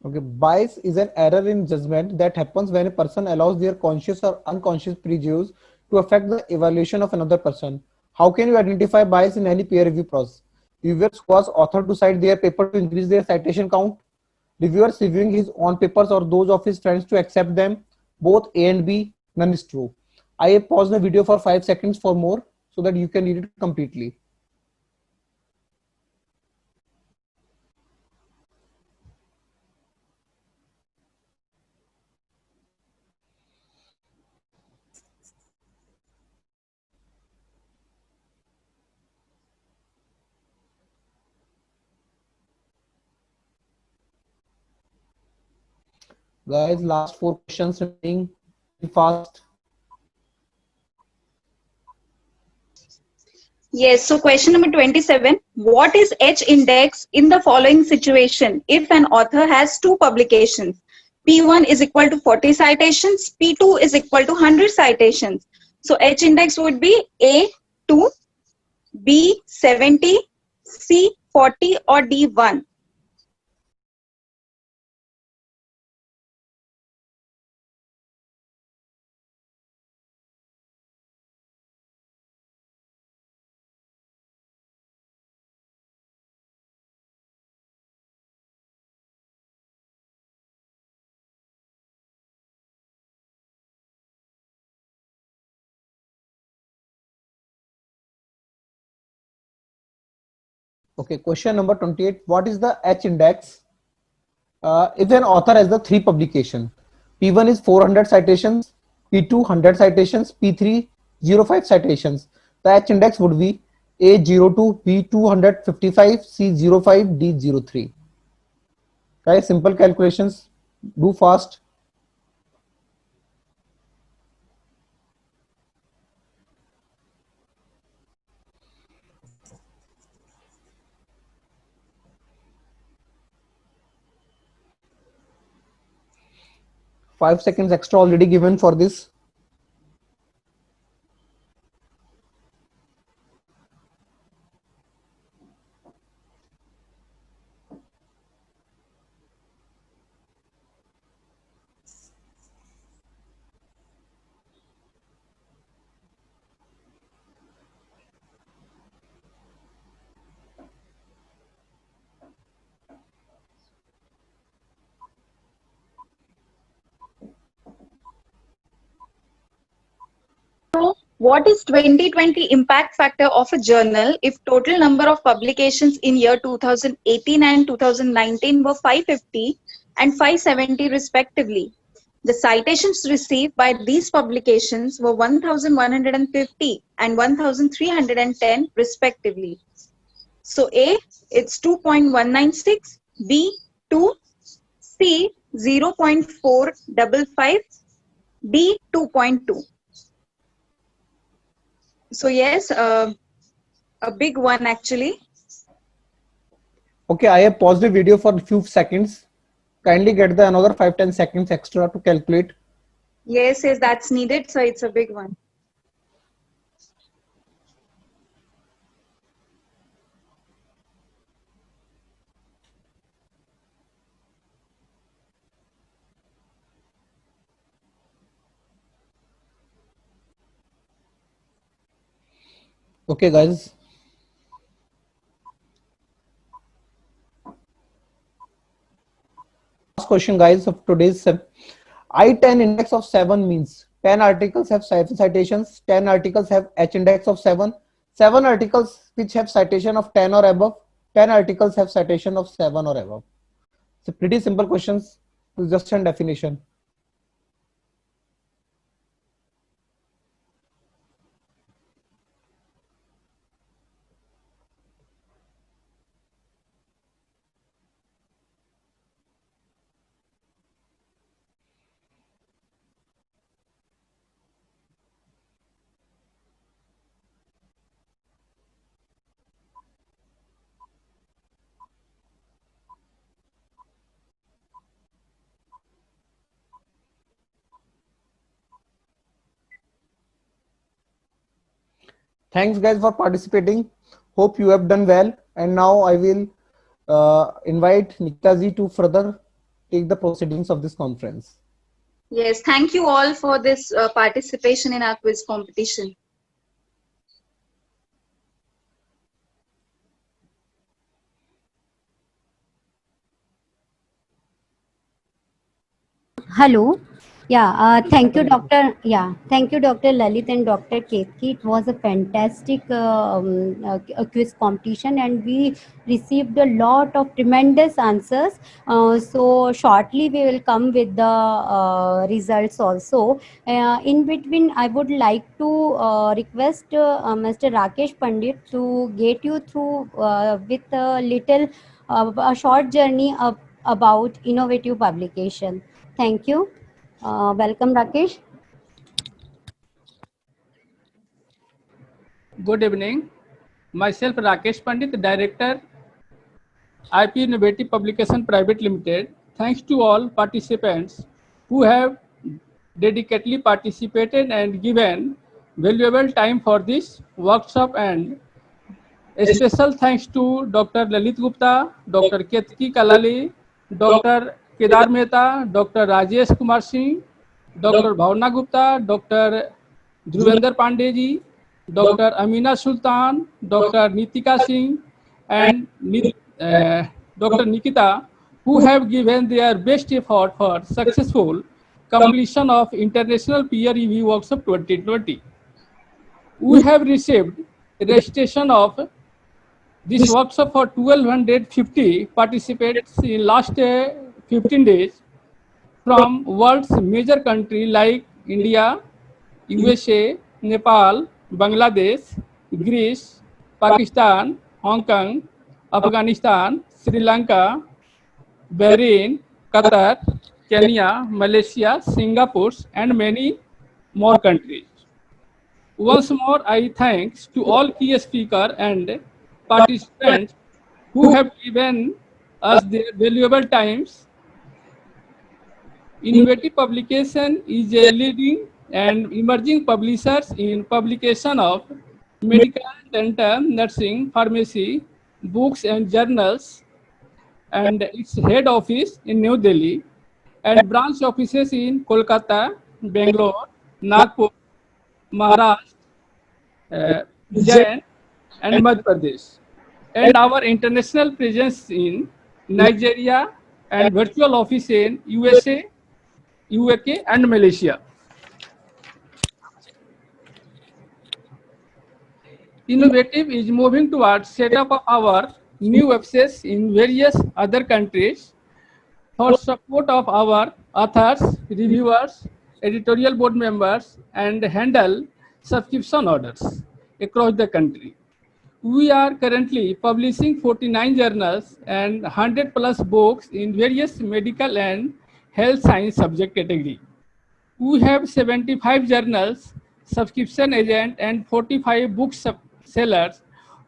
Okay, bias is an error in judgment that happens when a person allows their conscious or unconscious prejudice to affect the evaluation of another person. How can you identify bias in any peer review process? Reviewers cause author to cite their paper to increase their citation count. Reviewers reviewing his own papers or those of his friends to accept them. Both A and B, none is true. I have paused the video for 5 seconds for more so that you can read it completely. Guys, last 4 questions remaining. Be fast. Yes, so question number 27. What is H index in the following situation if an author has two publications? P1 is equal to 40 citations, P2 is equal to 100 citations. So H index would be A 2, B 70, C 40 or D 1. Okay, question number 28. What is the H index if an author has the 3 publication? P1 is 400 citations, P2 100 citations, P3 05 citations. The H index would be A02, B 255, C05, D03. Guys, simple calculations. Do fast. Five seconds extra already given for this. What is 2020 impact factor of a journal if total number of publications in year 2018 and 2019 were 550 and 570 respectively? The citations received by these publications were 1150 and 1310 respectively. So A, it's 2.196, B, 2, C, 0.455, D, 2.2. So yes, a big one actually. Okay, I have paused the video for a few seconds. Kindly get the another 5-10 seconds extra to calculate. Yes, that's needed. So it's a big one. Okay, guys. Last question, guys, of today's I-10 index of 7 means 10 articles have citations, 10 articles have H index of 7, 7 articles which have citation of 10 or above, 10 articles have citation of 7 or above. So pretty simple questions, just a definition. Thanks, guys, for participating. Hope you have done well. And now I will invite Nikita ji to further take the proceedings of this conference. Yes, thank you all for this participation in our quiz competition. Hello. Yeah, thank you, Dr. Yeah, thank you, Dr. Lalit and Dr. Ketki. It was a fantastic quiz competition, and we received a lot of tremendous answers. So shortly we will come with the results also. In between, I would like to request Mr. Rakesh Pandit to get you through with a little a short journey about innovative publication. Thank you. Welcome, Rakesh. Good evening. Myself Rakesh Pandit, Director, IP Innovative Publication Private Limited. Thanks to all participants who have dedicatedly participated and given valuable time for this workshop, and a special thanks to Dr. Lalit Gupta, Dr. Ketki Kalali, Dr. Kedar Mehta, Dr. Rajesh Kumar Singh, Dr. Bhavna Gupta, Dr. Dhruvender Pandey ji, Dr. Amina Sultan, Dr. Nitika Singh, and Dr. Nikita, who have given their best effort for successful completion of International Peer Review Workshop 2020. We have received registration of this workshop for 1250 participants in last 15 days from world's major country like India, USA, Nepal, Bangladesh, Greece, Pakistan, Hong Kong, Afghanistan, Sri Lanka, Bahrain, Qatar, Kenya, Malaysia, Singapore, and many more countries. Once more, I thanks to all key speakers and participants who have given us their valuable times. Innovative Publication is a leading and emerging publishers in publication of medical, dental, nursing, pharmacy, books and journals, and its head office in New Delhi and branch offices in Kolkata, Bangalore, Nagpur, Maharashtra, Ujjain, and Madhya Pradesh, and our international presence in Nigeria and virtual office in USA, UK, and Malaysia. Innovative is moving towards setup of our new websites in various other countries for support of our authors, reviewers, editorial board members, and handle subscription orders across the country. We are currently publishing 49 journals and 100 plus books in various medical and health science subject category. We have 75 journals, subscription agent, and 45 book sellers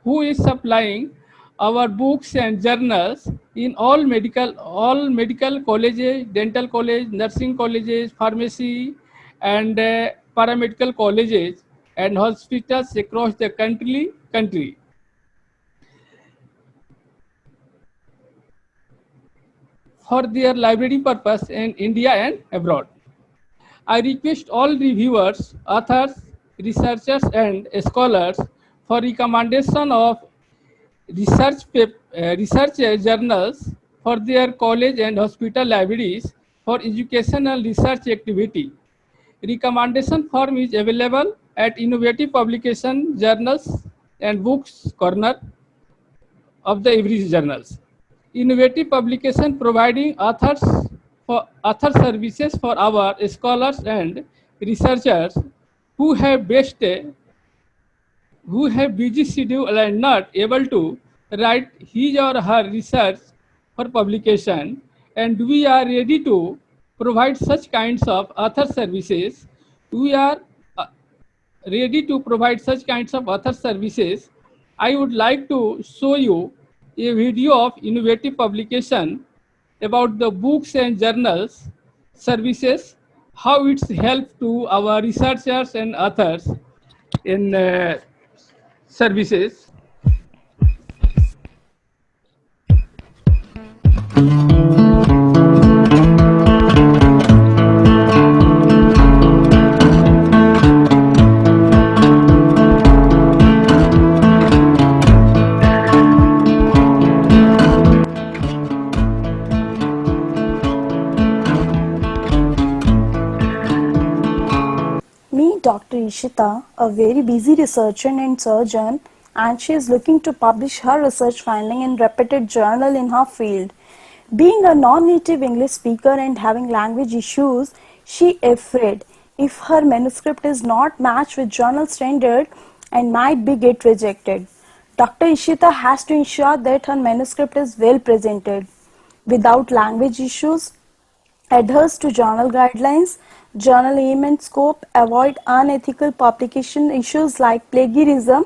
who is supplying our books and journals in all medical colleges, dental college, nursing colleges, pharmacy, and paramedical colleges and hospitals across the country. For their library purpose in India and abroad. I request all reviewers, authors, researchers, and scholars for recommendation of research journals for their college and hospital libraries for educational research activity. Recommendation form is available at Innovative Publication Journals and Books Corner of the every journals. Innovative publication providing author services for our scholars and researchers who have busy schedule and not able to write his or her research for publication, and we are ready to provide such kinds of author services. We are ready to provide such kinds of author services. I would like to show you a video of innovative publication about the books and journals services, how it's helped to our researchers and authors in services. Meet Dr. Ishita, a very busy researcher and surgeon, and she is looking to publish her research finding in reputed journal in her field. Being a non-native English speaker and having language issues, she afraid if her manuscript is not matched with journal standard and might be get rejected. Dr. Ishita has to ensure that her manuscript is well presented. Without language issues, adheres to journal guidelines, journal aim and scope, avoid unethical publication issues like plagiarism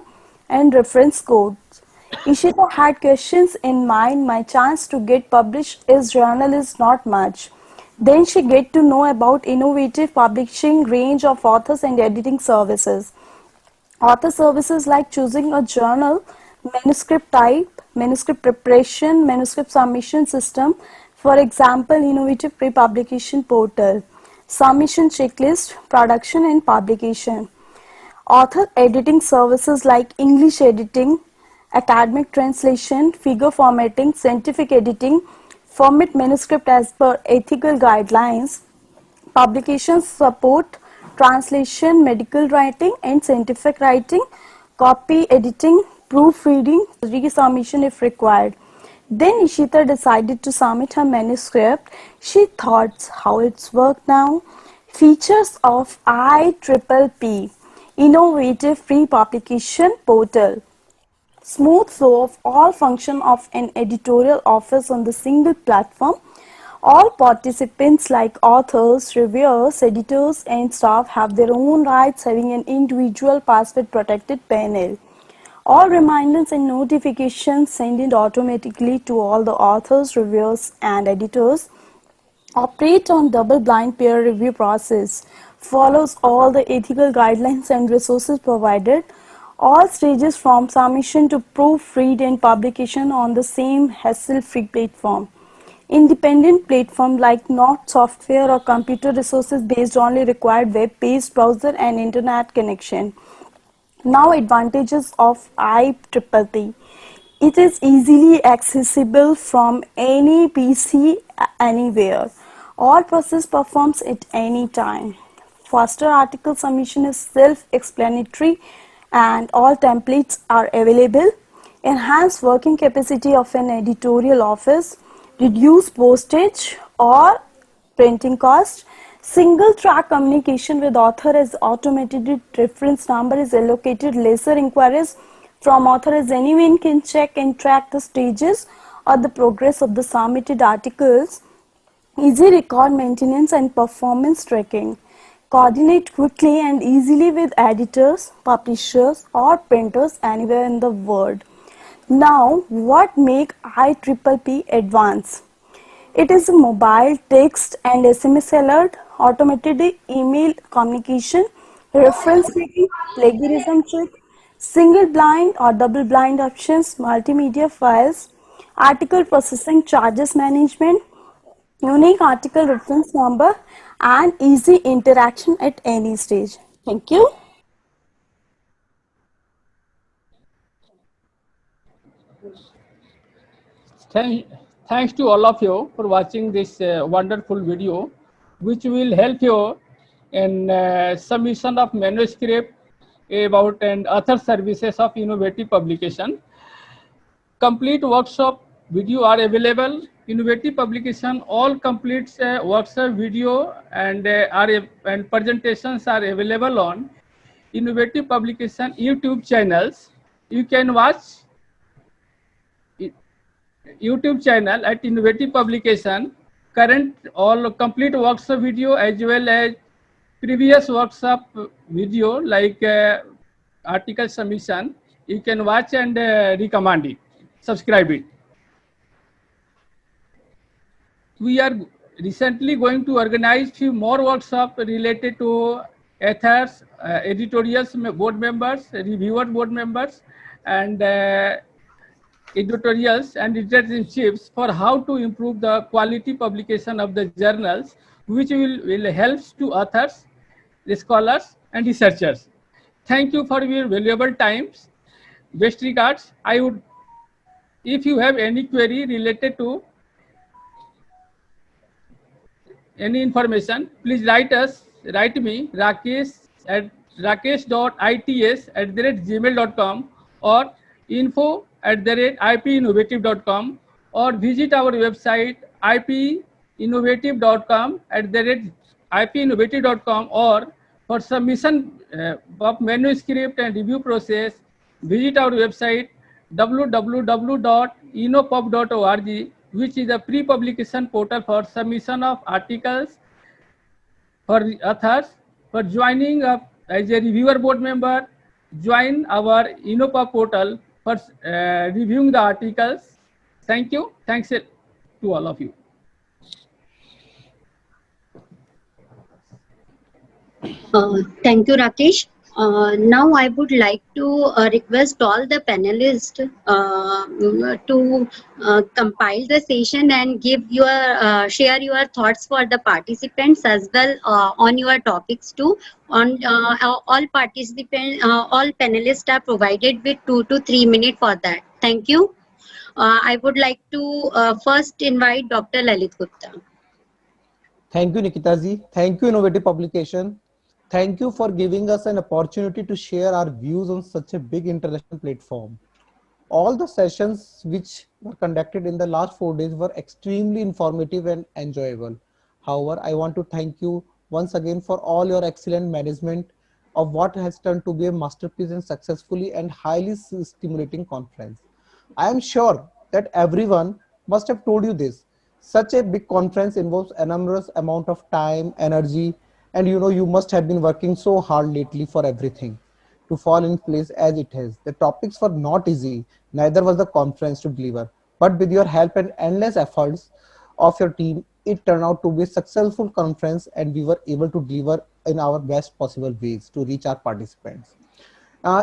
and reference codes. Ishita had questions in mind. My chance to get published is journal is not much. Then she get to know about innovative publishing range of authors and editing services. Author services like choosing a journal, manuscript type, manuscript preparation, manuscript submission system, for example, innovative pre-publication portal, submission checklist, production and publication. Author editing services like English editing, academic translation, figure formatting, scientific editing, format manuscript as per ethical guidelines, publications support translation, medical writing and scientific writing, copy editing, proofreading, resubmission if required. Then Ishita decided to submit her manuscript. She thought how it's worked now. Features of IPPP, Innovative Pre-Publication Portal. Smooth flow of all function of an editorial office on the single platform. All participants like authors, reviewers, editors and staff have their own rights, having an individual password protected panel. All reminders and notifications sent in automatically to all the authors, reviewers and editors. Operate on double-blind peer review process. Follows all the ethical guidelines and resources provided. All stages from submission to proofread and publication on the same hassle-free platform. Independent platform like not software or computer resources based only required web-based browser and internet connection. Now advantages of IPPP. It is easily accessible from any PC anywhere. All process performs at any time. Faster article submission is self-explanatory and all templates are available. Enhance working capacity of an editorial office. Reduce postage or printing cost. Single track communication with author as automated reference number is allocated. Lesser inquiries from author as anyone can check and track the stages or the progress of the submitted articles. Easy record maintenance and performance tracking. Coordinate quickly and easily with editors, publishers or printers anywhere in the world. Now, what make IPPP advanced? It is a mobile, text and SMS alert, automated email communication, reference checking, plagiarism check, single blind or double blind options, multimedia files, article processing charges management, unique article reference number and easy interaction at any stage. Thank you. Thank, Thanks to all of you for watching this wonderful video, which will help you in submission of manuscript about and other services of innovative publication. Complete workshop video are available. Innovative publication all complete workshop video and and presentations are available on innovative publication YouTube channels. You can watch YouTube channel at Innovative Publication, current all complete workshop video as well as previous workshop video like article submission. You can watch and recommend it, subscribe it. We are recently going to organize few more workshops related to authors, editorials, board members, reviewer board members, and editorials and editors-in-chiefs for how to improve the quality publication of the journals, which will help to authors, the scholars, and researchers. Thank you for your valuable times. Best regards. If you have any query related to any information, please write me, rakesh.its@gmail.com or info@ipinnovative.com or visit our website ipinnovative.com or for submission of manuscript and review process, visit our website www.inopub.org which is a pre-publication portal for submission of articles for authors. For joining up as a reviewer board member, join our Innova portal for reviewing the articles. Thank you. Thanks to all of you. Thank you, Rakesh. Now I would like to request all the panelists to compile the session and give your share your thoughts for the participants as well on your topics too. On all participants, all panelists are provided with 2 to 3 minutes for that. Thank you. I would like to first invite Dr. Lalit Gupta. Thank you, Nikita ji. Thank you, Innovative Publication. Thank you for giving us an opportunity to share our views on such a big international platform. All the sessions which were conducted in the last 4 days were extremely informative and enjoyable. However, I want to thank you once again for all your excellent management of what has turned to be a masterpiece and successfully and highly stimulating conference. I am sure that everyone must have told you this. Such a big conference involves enormous amount of time, energy, and you must have been working so hard lately for everything to fall in place as it has. The topics were not easy, neither was the conference to deliver. But with your help and endless efforts of your team, it turned out to be a successful conference and we were able to deliver in our best possible ways to reach our participants.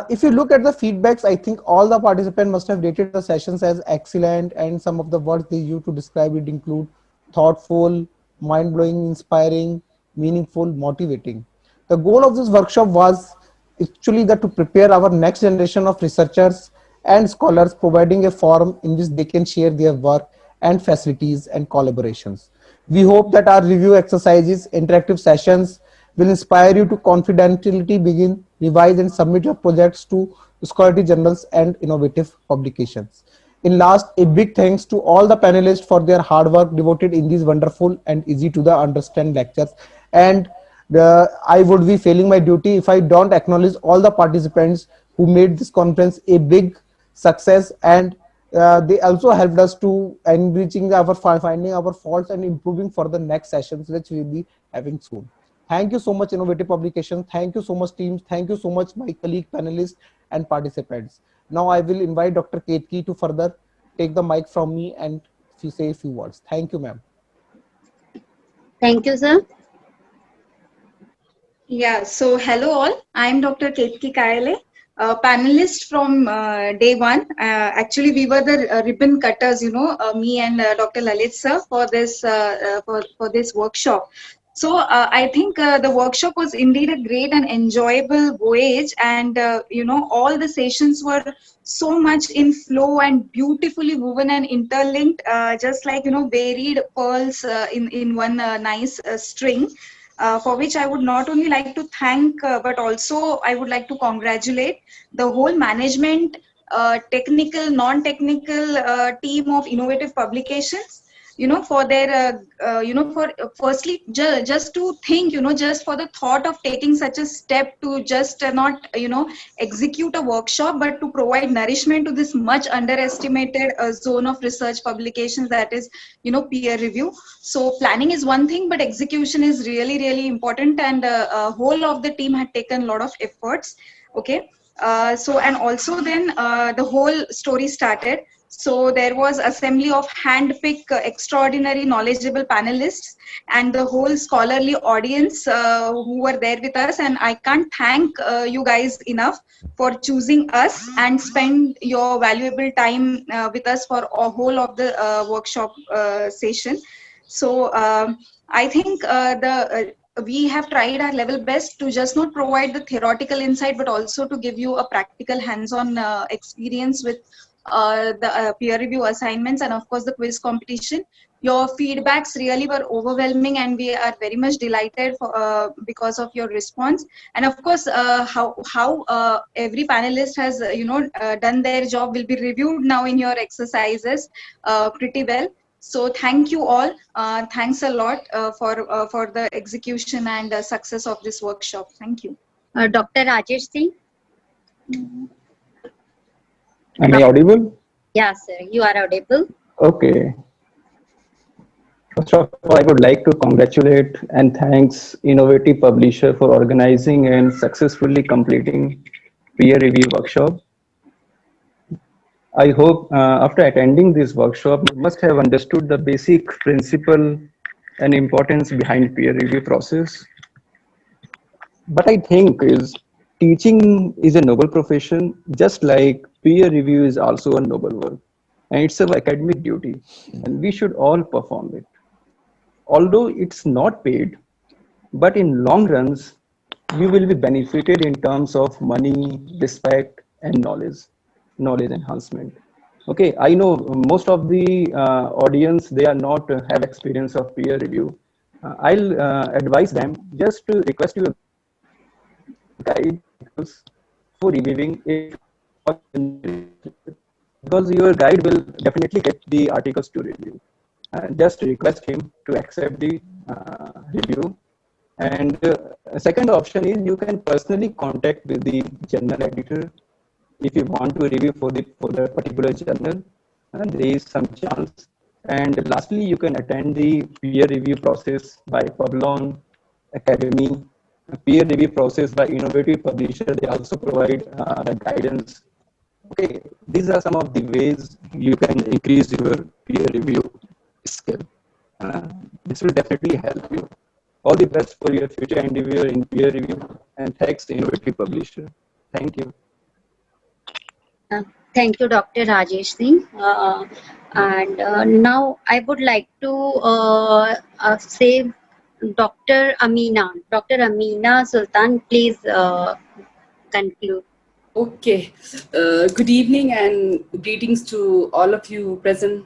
If you look at the feedbacks, I think all the participants must have rated the sessions as excellent, and some of the words they use to describe it include thoughtful, mind-blowing, inspiring, meaningful, motivating. The goal of this workshop was actually that to prepare our next generation of researchers and scholars, providing a forum in which they can share their work and facilities and collaborations. We hope that our review exercises, interactive sessions will inspire you to confidently begin, revise and submit your projects to scholarly journals and innovative publications. In last, a big thanks to all the panelists for their hard work devoted in these wonderful and easy to the understand lectures. And I would be failing my duty if I don't acknowledge all the participants who made this conference a big success, and they also helped us to enriching our finding our faults and improving for the next sessions which we'll be having soon. Thank you so much, Innovative Publication. Thank you so much, teams. Thank you so much, my colleague, panelists, and participants. Now I will invite Dr. Ketki to further take the mic from me and say a few words. Thank you, ma'am. Thank you, sir. Yeah, so hello all. I'm Dr. Ketki Kayale, a panelist from day one. Actually, we were the ribbon cutters, me and Dr. Lalit sir for this for this workshop. So I think the workshop was indeed a great and enjoyable voyage, and all the sessions were so much in flow and beautifully woven and interlinked, just like varied pearls in one nice string. For which I would not only like to thank, but also I would like to congratulate the whole management, technical, non-technical team of Innovative Publications, for their, for firstly, just to think, just for the thought of taking such a step to just not, execute a workshop, but to provide nourishment to this much underestimated zone of research publications, that is, peer review. So planning is one thing, but execution is really, really important, and whole of the team had taken a lot of efforts. Okay. So, and also then the whole story started. So there was assembly of hand-picked extraordinary knowledgeable panelists and the whole scholarly audience who were there with us. And I can't thank you guys enough for choosing us and spend your valuable time with us for a whole of the workshop session. So I think we have tried our level best to just not provide the theoretical insight, but also to give you a practical hands-on experience with the peer review assignments and of course the quiz competition. Your feedbacks really were overwhelming, and we are very much delighted for, because of your response. And of course, how every panelist has done their job will be reviewed now in your exercises pretty well. So thank you all. Thanks a lot for the execution and success of this workshop. Thank you. Dr. Rajesh Singh. Am I audible? Yeah, sir, you are audible. Okay. First of all, I would like to congratulate and thanks Innovative Publisher for organizing and successfully completing peer review workshop. I hope after attending this workshop, you must have understood the basic principle and importance behind peer review process. But I think is teaching is a noble profession, just like peer review is also a noble work. And it's our academic duty, and we should all perform it. Although it's not paid, but in long runs, you will be benefited in terms of money, respect, and knowledge enhancement. Okay, I know most of the audience, they are not have experience of peer review. I'll advise them just to request you guide for reviewing it, because your guide will definitely get the articles to review. Just request him to accept the review. And second option is you can personally contact with the journal editor if you want to review for the particular journal. And there is some chance. And lastly, you can attend the peer review process by Publon Academy, peer review process by Innovative Publisher. They also provide guidance. Okay, these are some of the ways you can increase your peer review skill. This will definitely help you. All the best for your future endeavor in peer review, and thanks Innovative Publisher. Thank you. Thank you, Dr. Rajesh Singh. And now I would like to say Dr. Amina. Dr. Amina Sultan, please conclude. Okay. Good evening and greetings to all of you present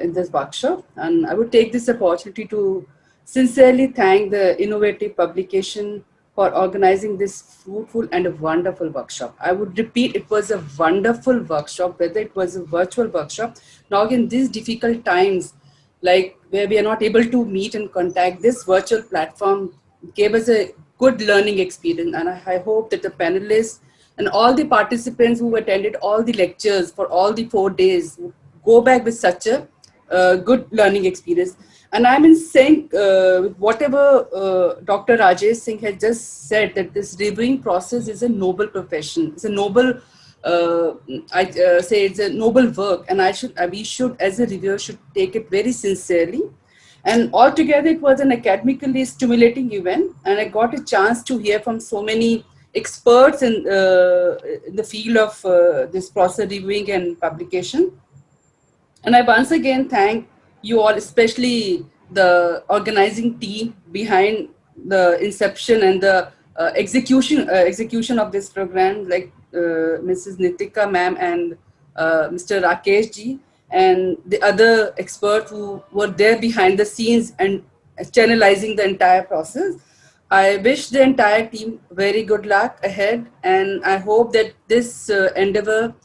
in this workshop. And I would take this opportunity to sincerely thank the Innovative Publication for organizing this fruitful and a wonderful workshop. I would repeat, it was a wonderful workshop, whether it was a virtual workshop. Now in these difficult times, like where we are not able to meet and contact, this virtual platform gave us a good learning experience. And I hope that the panelists and all the participants who attended all the lectures for all the 4 days go back with such a good learning experience. And I'm in sync with whatever Dr. Rajesh Singh had just said, that this reviewing process is a noble profession. It's a noble, say it's a noble work, and we should, as a reviewer, should take it very sincerely. And altogether, it was an academically stimulating event, and I got a chance to hear from so many experts in the field of this process reviewing and publication. And I once again thank you all, especially the organizing team behind the inception and the execution of this program, like Mrs. Nitika ma'am and Mr. Rakesh ji, and the other experts who were there behind the scenes and channelizing the entire process. I wish the entire team very good luck ahead, and I hope that this endeavor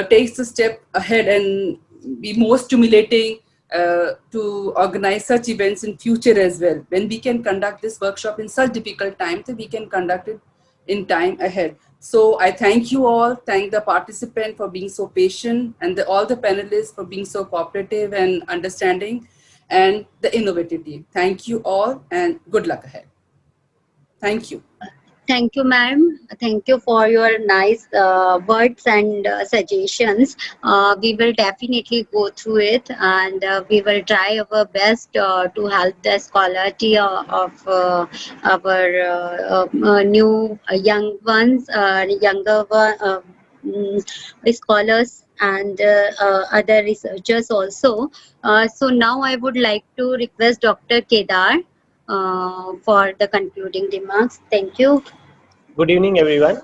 takes a step ahead and be more stimulating to organize such events in future as well. When we can conduct this workshop in such difficult times, we can conduct it in time ahead. So I thank you all, thank the participant for being so patient, and all the panelists for being so cooperative and understanding, and the innovative team. Thank you all, and good luck ahead. Thank you. Thank you, ma'am. Thank you for your nice words and suggestions. We will definitely go through it, and we will try our best to help the scholarity of our new young ones, scholars and other researchers also. So now I would like to request Dr. Kedar for the concluding remarks. Thank you. Good evening, everyone.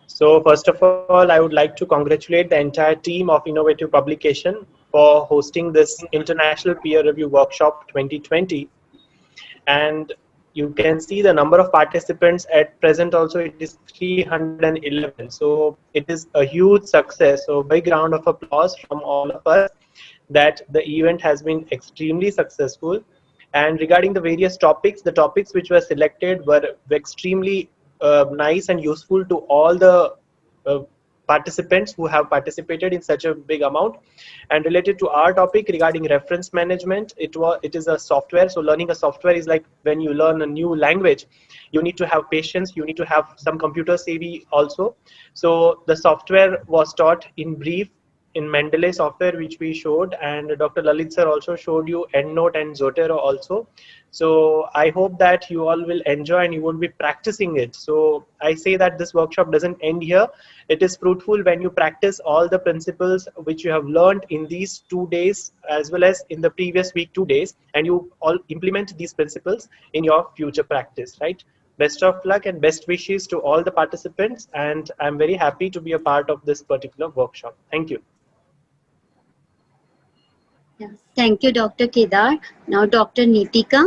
So first of all, I would like to congratulate the entire team of Innovative Publication for hosting this International Peer Review Workshop 2020. And you can see the number of participants at present also, it is 311. So it is a huge success. So big round of applause from all of us that the event has been extremely successful. And regarding the various topics, the topics which were selected were extremely nice and useful to all the participants who have participated in such a big amount. And related to our topic regarding reference management, it is a software. So learning a software is like when you learn a new language, you need to have patience, you need to have some computer savvy also. So the software was taught in brief in Mendeley software, which we showed, and Dr. Lalit sir also showed you EndNote and Zotero also. So I hope that you all will enjoy and you will be practicing it. So I say that this workshop doesn't end here. It is fruitful when you practice all the principles which you have learned in these 2 days as well as in the previous week 2 days, and you all implement these principles in your future practice, right? Best of luck and best wishes to all the participants, and I'm very happy to be a part of this particular workshop. Thank you. Yeah. Thank you, Dr. Kedar. Now, Dr. Nitika.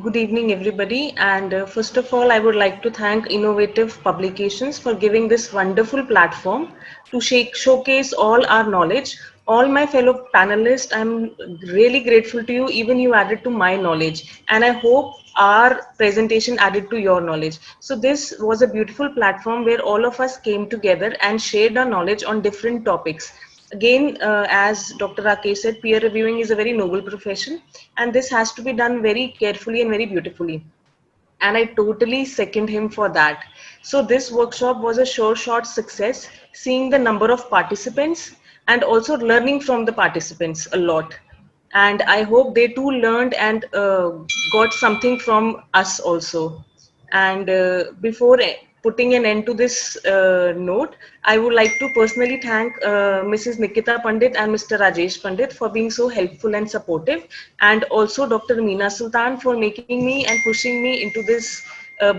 Good evening, everybody. And first of all, I would like to thank Innovative Publications for giving this wonderful platform to showcase all our knowledge. All my fellow panelists, I'm really grateful to you. Even you added to my knowledge. And I hope our presentation added to your knowledge. So this was a beautiful platform where all of us came together and shared our knowledge on different topics. Again, as Dr. Rakesh said, peer reviewing is a very noble profession, and this has to be done very carefully and very beautifully. And I totally second him for that. So this workshop was a sure shot success, seeing the number of participants and also learning from the participants a lot. And I hope they too learned and got something from us also. And before putting an end to this note, I would like to personally thank Mrs. Nikita Pandit and Mr. Rajesh Pandit for being so helpful and supportive, and also Dr. Meena Sultan for making me and pushing me into this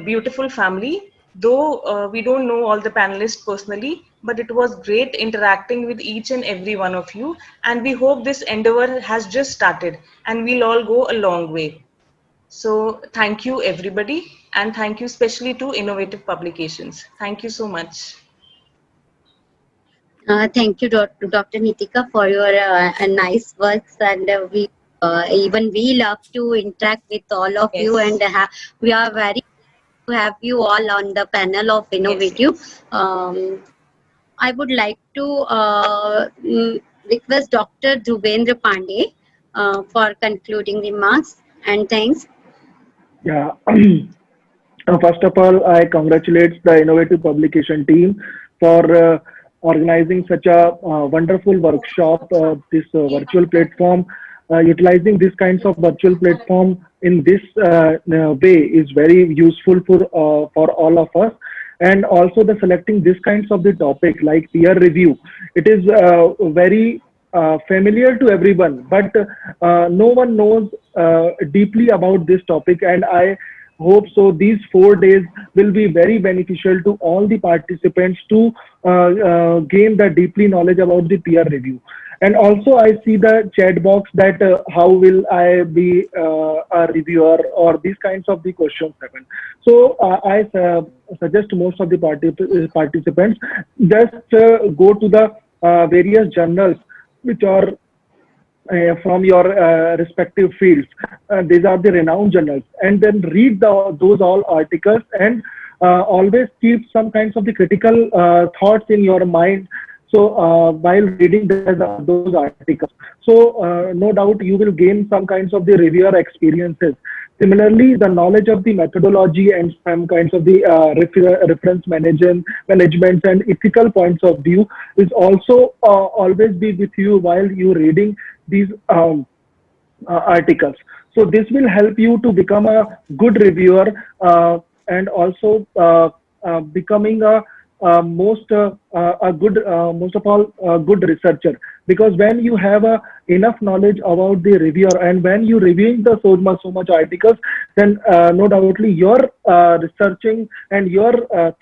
beautiful family. Though we don't know all the panelists personally, but it was great interacting with each and every one of you, and we hope this endeavor has just started and we'll all go a long way. So thank you, everybody, and thank you especially to Innovative Publications. Thank you so much. Thank you, Dr. Nitika, for your nice words, and we love to interact with all of you, and we are very to have you all on the panel of Innovative. I would like to request Dr. Dhruvendra Pandey for concluding remarks, and thanks. Yeah. First of all, I congratulate the Innovative Publication team for organizing such a wonderful workshop, this virtual platform. Utilizing these kinds of virtual platform in this way is very useful for all of us. And also the selecting these kinds of the topic like peer review. It is very familiar to everyone, but no one knows deeply about this topic, and I hope so these 4 days will be very beneficial to all the participants to gain the deeply knowledge about the peer review. And also I see the chat box that how will I be a reviewer, or these kinds of the questions happen. So I suggest most of the participants just go to the various journals which are from your respective fields. These are the renowned journals, and then read those all articles, and always keep some kinds of the critical thoughts in your mind. So while reading those articles, so no doubt you will gain some kinds of the reviewer experiences. Similarly, the knowledge of the methodology and some kinds of the reference management and ethical points of view is also always be with you while you reading these articles. So this will help you to become a good reviewer, and also becoming most of all a good researcher, because when you have enough knowledge about the reviewer, and when you reviewing the so much articles, then no doubtly your researching and your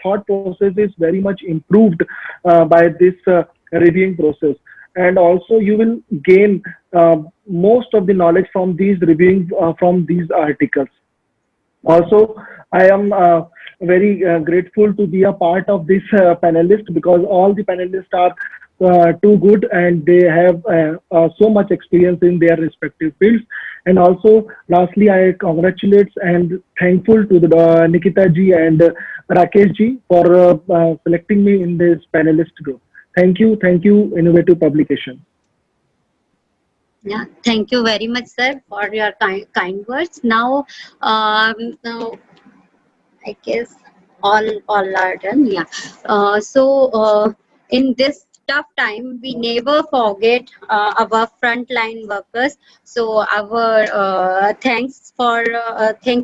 thought process is very much improved by this reviewing process. And also you will gain most of the knowledge from these reviewing from these articles. Also, I am very grateful to be a part of this panelist, because all the panelists are too good, and they have so much experience in their respective fields. And also, lastly, I congratulate and thankful to the Nikita ji and Rakesh ji for selecting me in this panelist group. Thank you, Innovative Publication. Yeah, thank you very much, sir, for your kind words. Now, I guess all are done. Yeah. In this tough time, we never forget our frontline workers. So our thank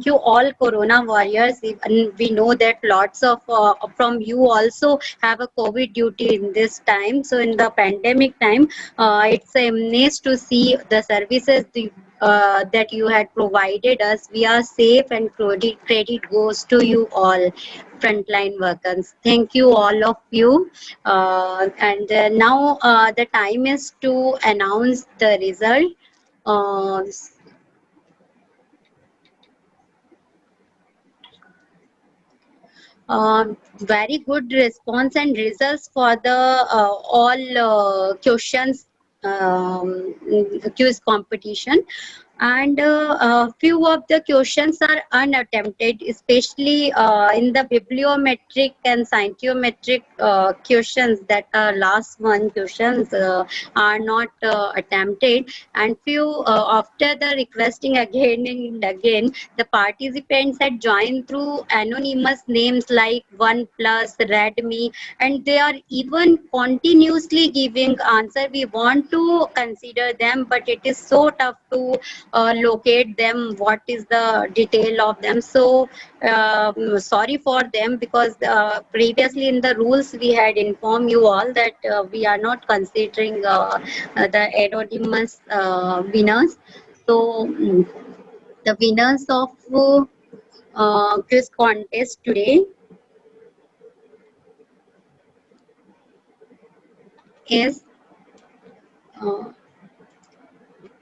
you all Corona warriors. Even we know that lots of from you also have a COVID duty in this time. So in the pandemic time, it's nice to see the services that you had provided us. We are safe, and credit goes to you all frontline workers. Thank you all of you. And now the time is to announce the result. Uh, Very good response and results for the all questions quiz competition, and a few of the questions are unattempted, especially in the bibliometric and scientiometric questions. That are last one questions are not attempted, and few after the requesting again and again, the participants had joined through anonymous names like OnePlus, Redmi, and they are even continuously giving answer. We want to consider them, but it is so tough to locate them, what is the detail of them. So sorry for them, because previously in the rules we had informed you all that we are not considering the anonymous winners. So the winners of quiz contest today is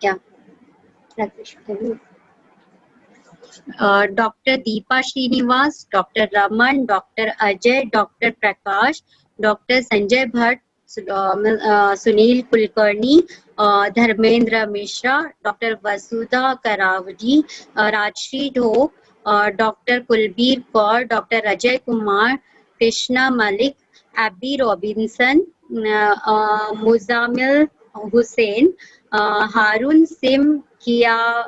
yeah, Rakesh, can you Dr. Deepa Srinivas, Dr. Raman, Dr. Ajay, Dr. Prakash, Dr. Sanjay Bhatt, Sunil Kulkarni, Dharmendra Mishra, Dr. Vasudha Karavadi, Rajshri Dhok, Dr. Kulbir Kaur, Dr. Ajay Kumar, Krishna Malik, Abby Robinson, Muzamil Hussain, Harun Sim Kia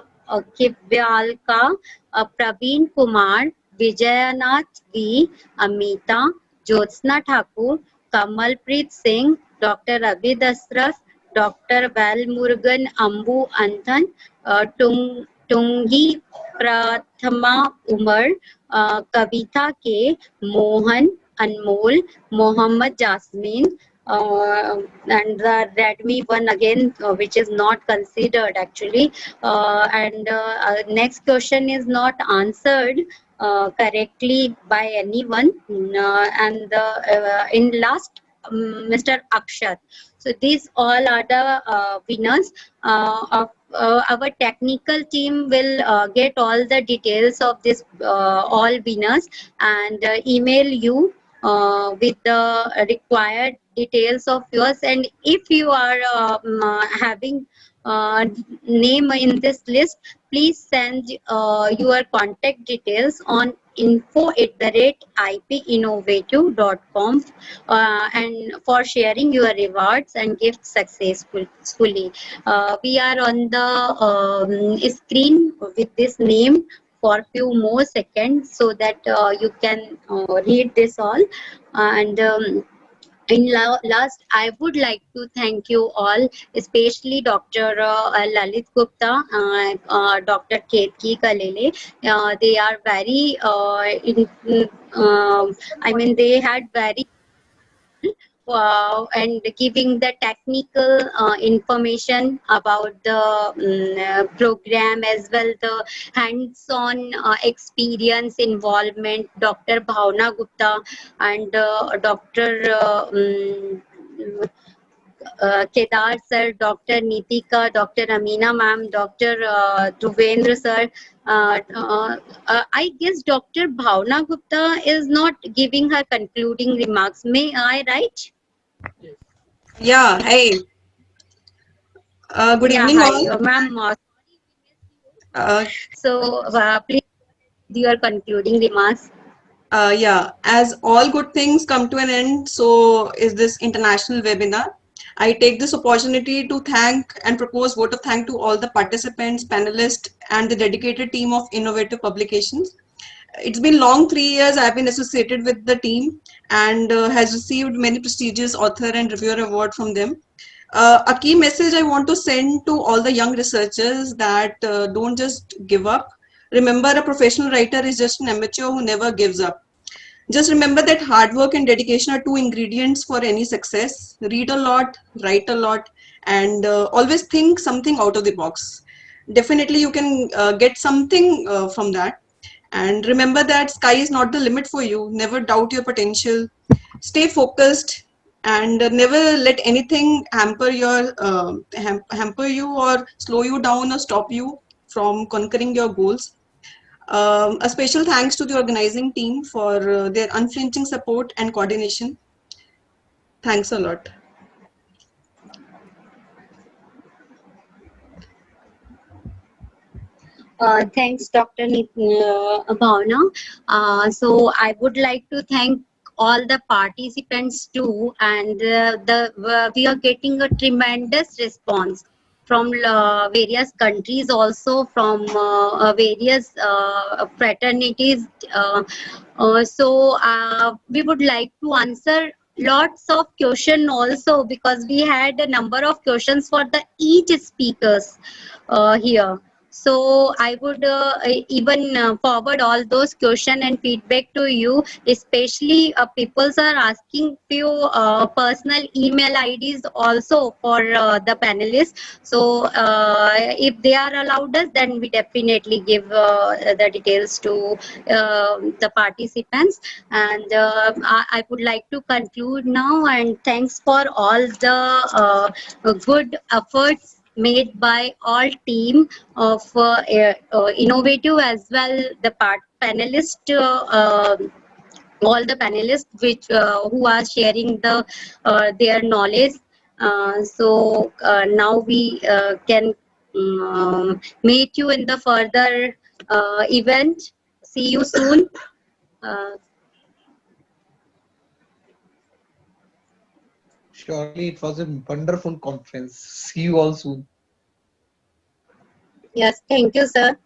Kivyalka, Praveen Kumar, Vijayanath V, Amita, Jyotsna Thakur, Kamalpreet Singh, Dr. Abhi Dasraf, Dr. Val Murugan Ambu Anthan, Tungi Prathama Umar, Kavitha K, Mohan, Anmol, Mohammad Jasmine, and the Redmi one again, which is not considered actually. And next question is not answered correctly by anyone. And in last, Mr. Akshat. So these all are the winners of our technical team will get all the details of this all winners and email you with the required details of yours. And if you are having name in this list, please send your contact details on info@ipinnovative.com and for sharing your rewards and gifts successfully. We are on the screen with this name for few more seconds, so that you can read this all. And last, I would like to thank you all, especially Dr. Lalit Gupta, Dr. Ketki Kalele. They are very, I mean, they had very and giving the technical information about the program, as well the hands-on experience involvement. Dr. Bhavna Gupta and Dr. Kedar sir, Dr. Nitika, Dr. Amina ma'am, Dr. Dhuvendra sir. I guess Dr. Bhavna Gupta is not giving her concluding remarks. May I, right? Yeah, hey. Good Yeah, evening, hi, all. ma'am. So please, your concluding remarks. Yeah, as all good things come to an end, so is this international webinar. I take this opportunity to thank and propose vote of thanks to all the participants, panelists, and the dedicated team of Innovative Publications. It's been long 3 years I've been associated with the team and has received many prestigious author and reviewer award from them. A key message I want to send to all the young researchers that don't just give up. Remember, a professional writer is just an amateur who never gives up. Just remember that hard work and dedication are two ingredients for any success. Read a lot, write a lot, and always think something out of the box. Definitely you can get something from that. And remember that sky is not the limit for you. Never doubt your potential. Stay focused and never let anything hamper hamper you or slow you down or stop you from conquering your goals. A special thanks to the organizing team for their unflinching support and coordination. Thanks a lot. Thanks, Dr. Bhavna. So I would like to thank all the participants too, and we are getting a tremendous response from various countries, also from various fraternities. So we would like to answer lots of questions also, because we had a number of questions for the each speakers here. So I would even forward all those questions and feedback to you. Especially people are asking few personal email IDs also for the panelists. So if they are allowed us, then we definitely give the details to the participants. And I would like to conclude now, and thanks for all the good efforts made by all team of Innovative, as well the panelists, all the panelists which who are sharing the their knowledge. So now we can meet you in the further event. See you soon. Surely it was a wonderful conference. See you all soon. Yes, thank you, sir.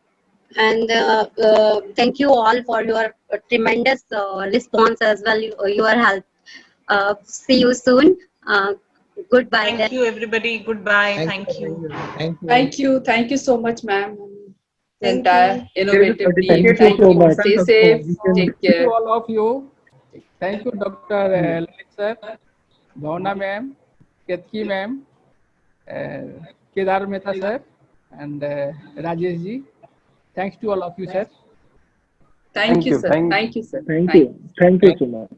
And thank you all for your tremendous response as well, your help. See you soon. Goodbye. Thank you, everybody. Goodbye. Thank you. Thank you so much, ma'am. The Thank entire you. Innovative team. Thank you Thank so you. much. Stay safe. Take Thank you care. all of you. Thank you, Dr. Lalit sir, Bhavna ma'am, Ketki ma'am, Kedar Mehta sir, and Rajesh ji. Thanks to all of you, sir. Thank you, you. sir. Thank you, sir. Thank Thank you. Thank you so much.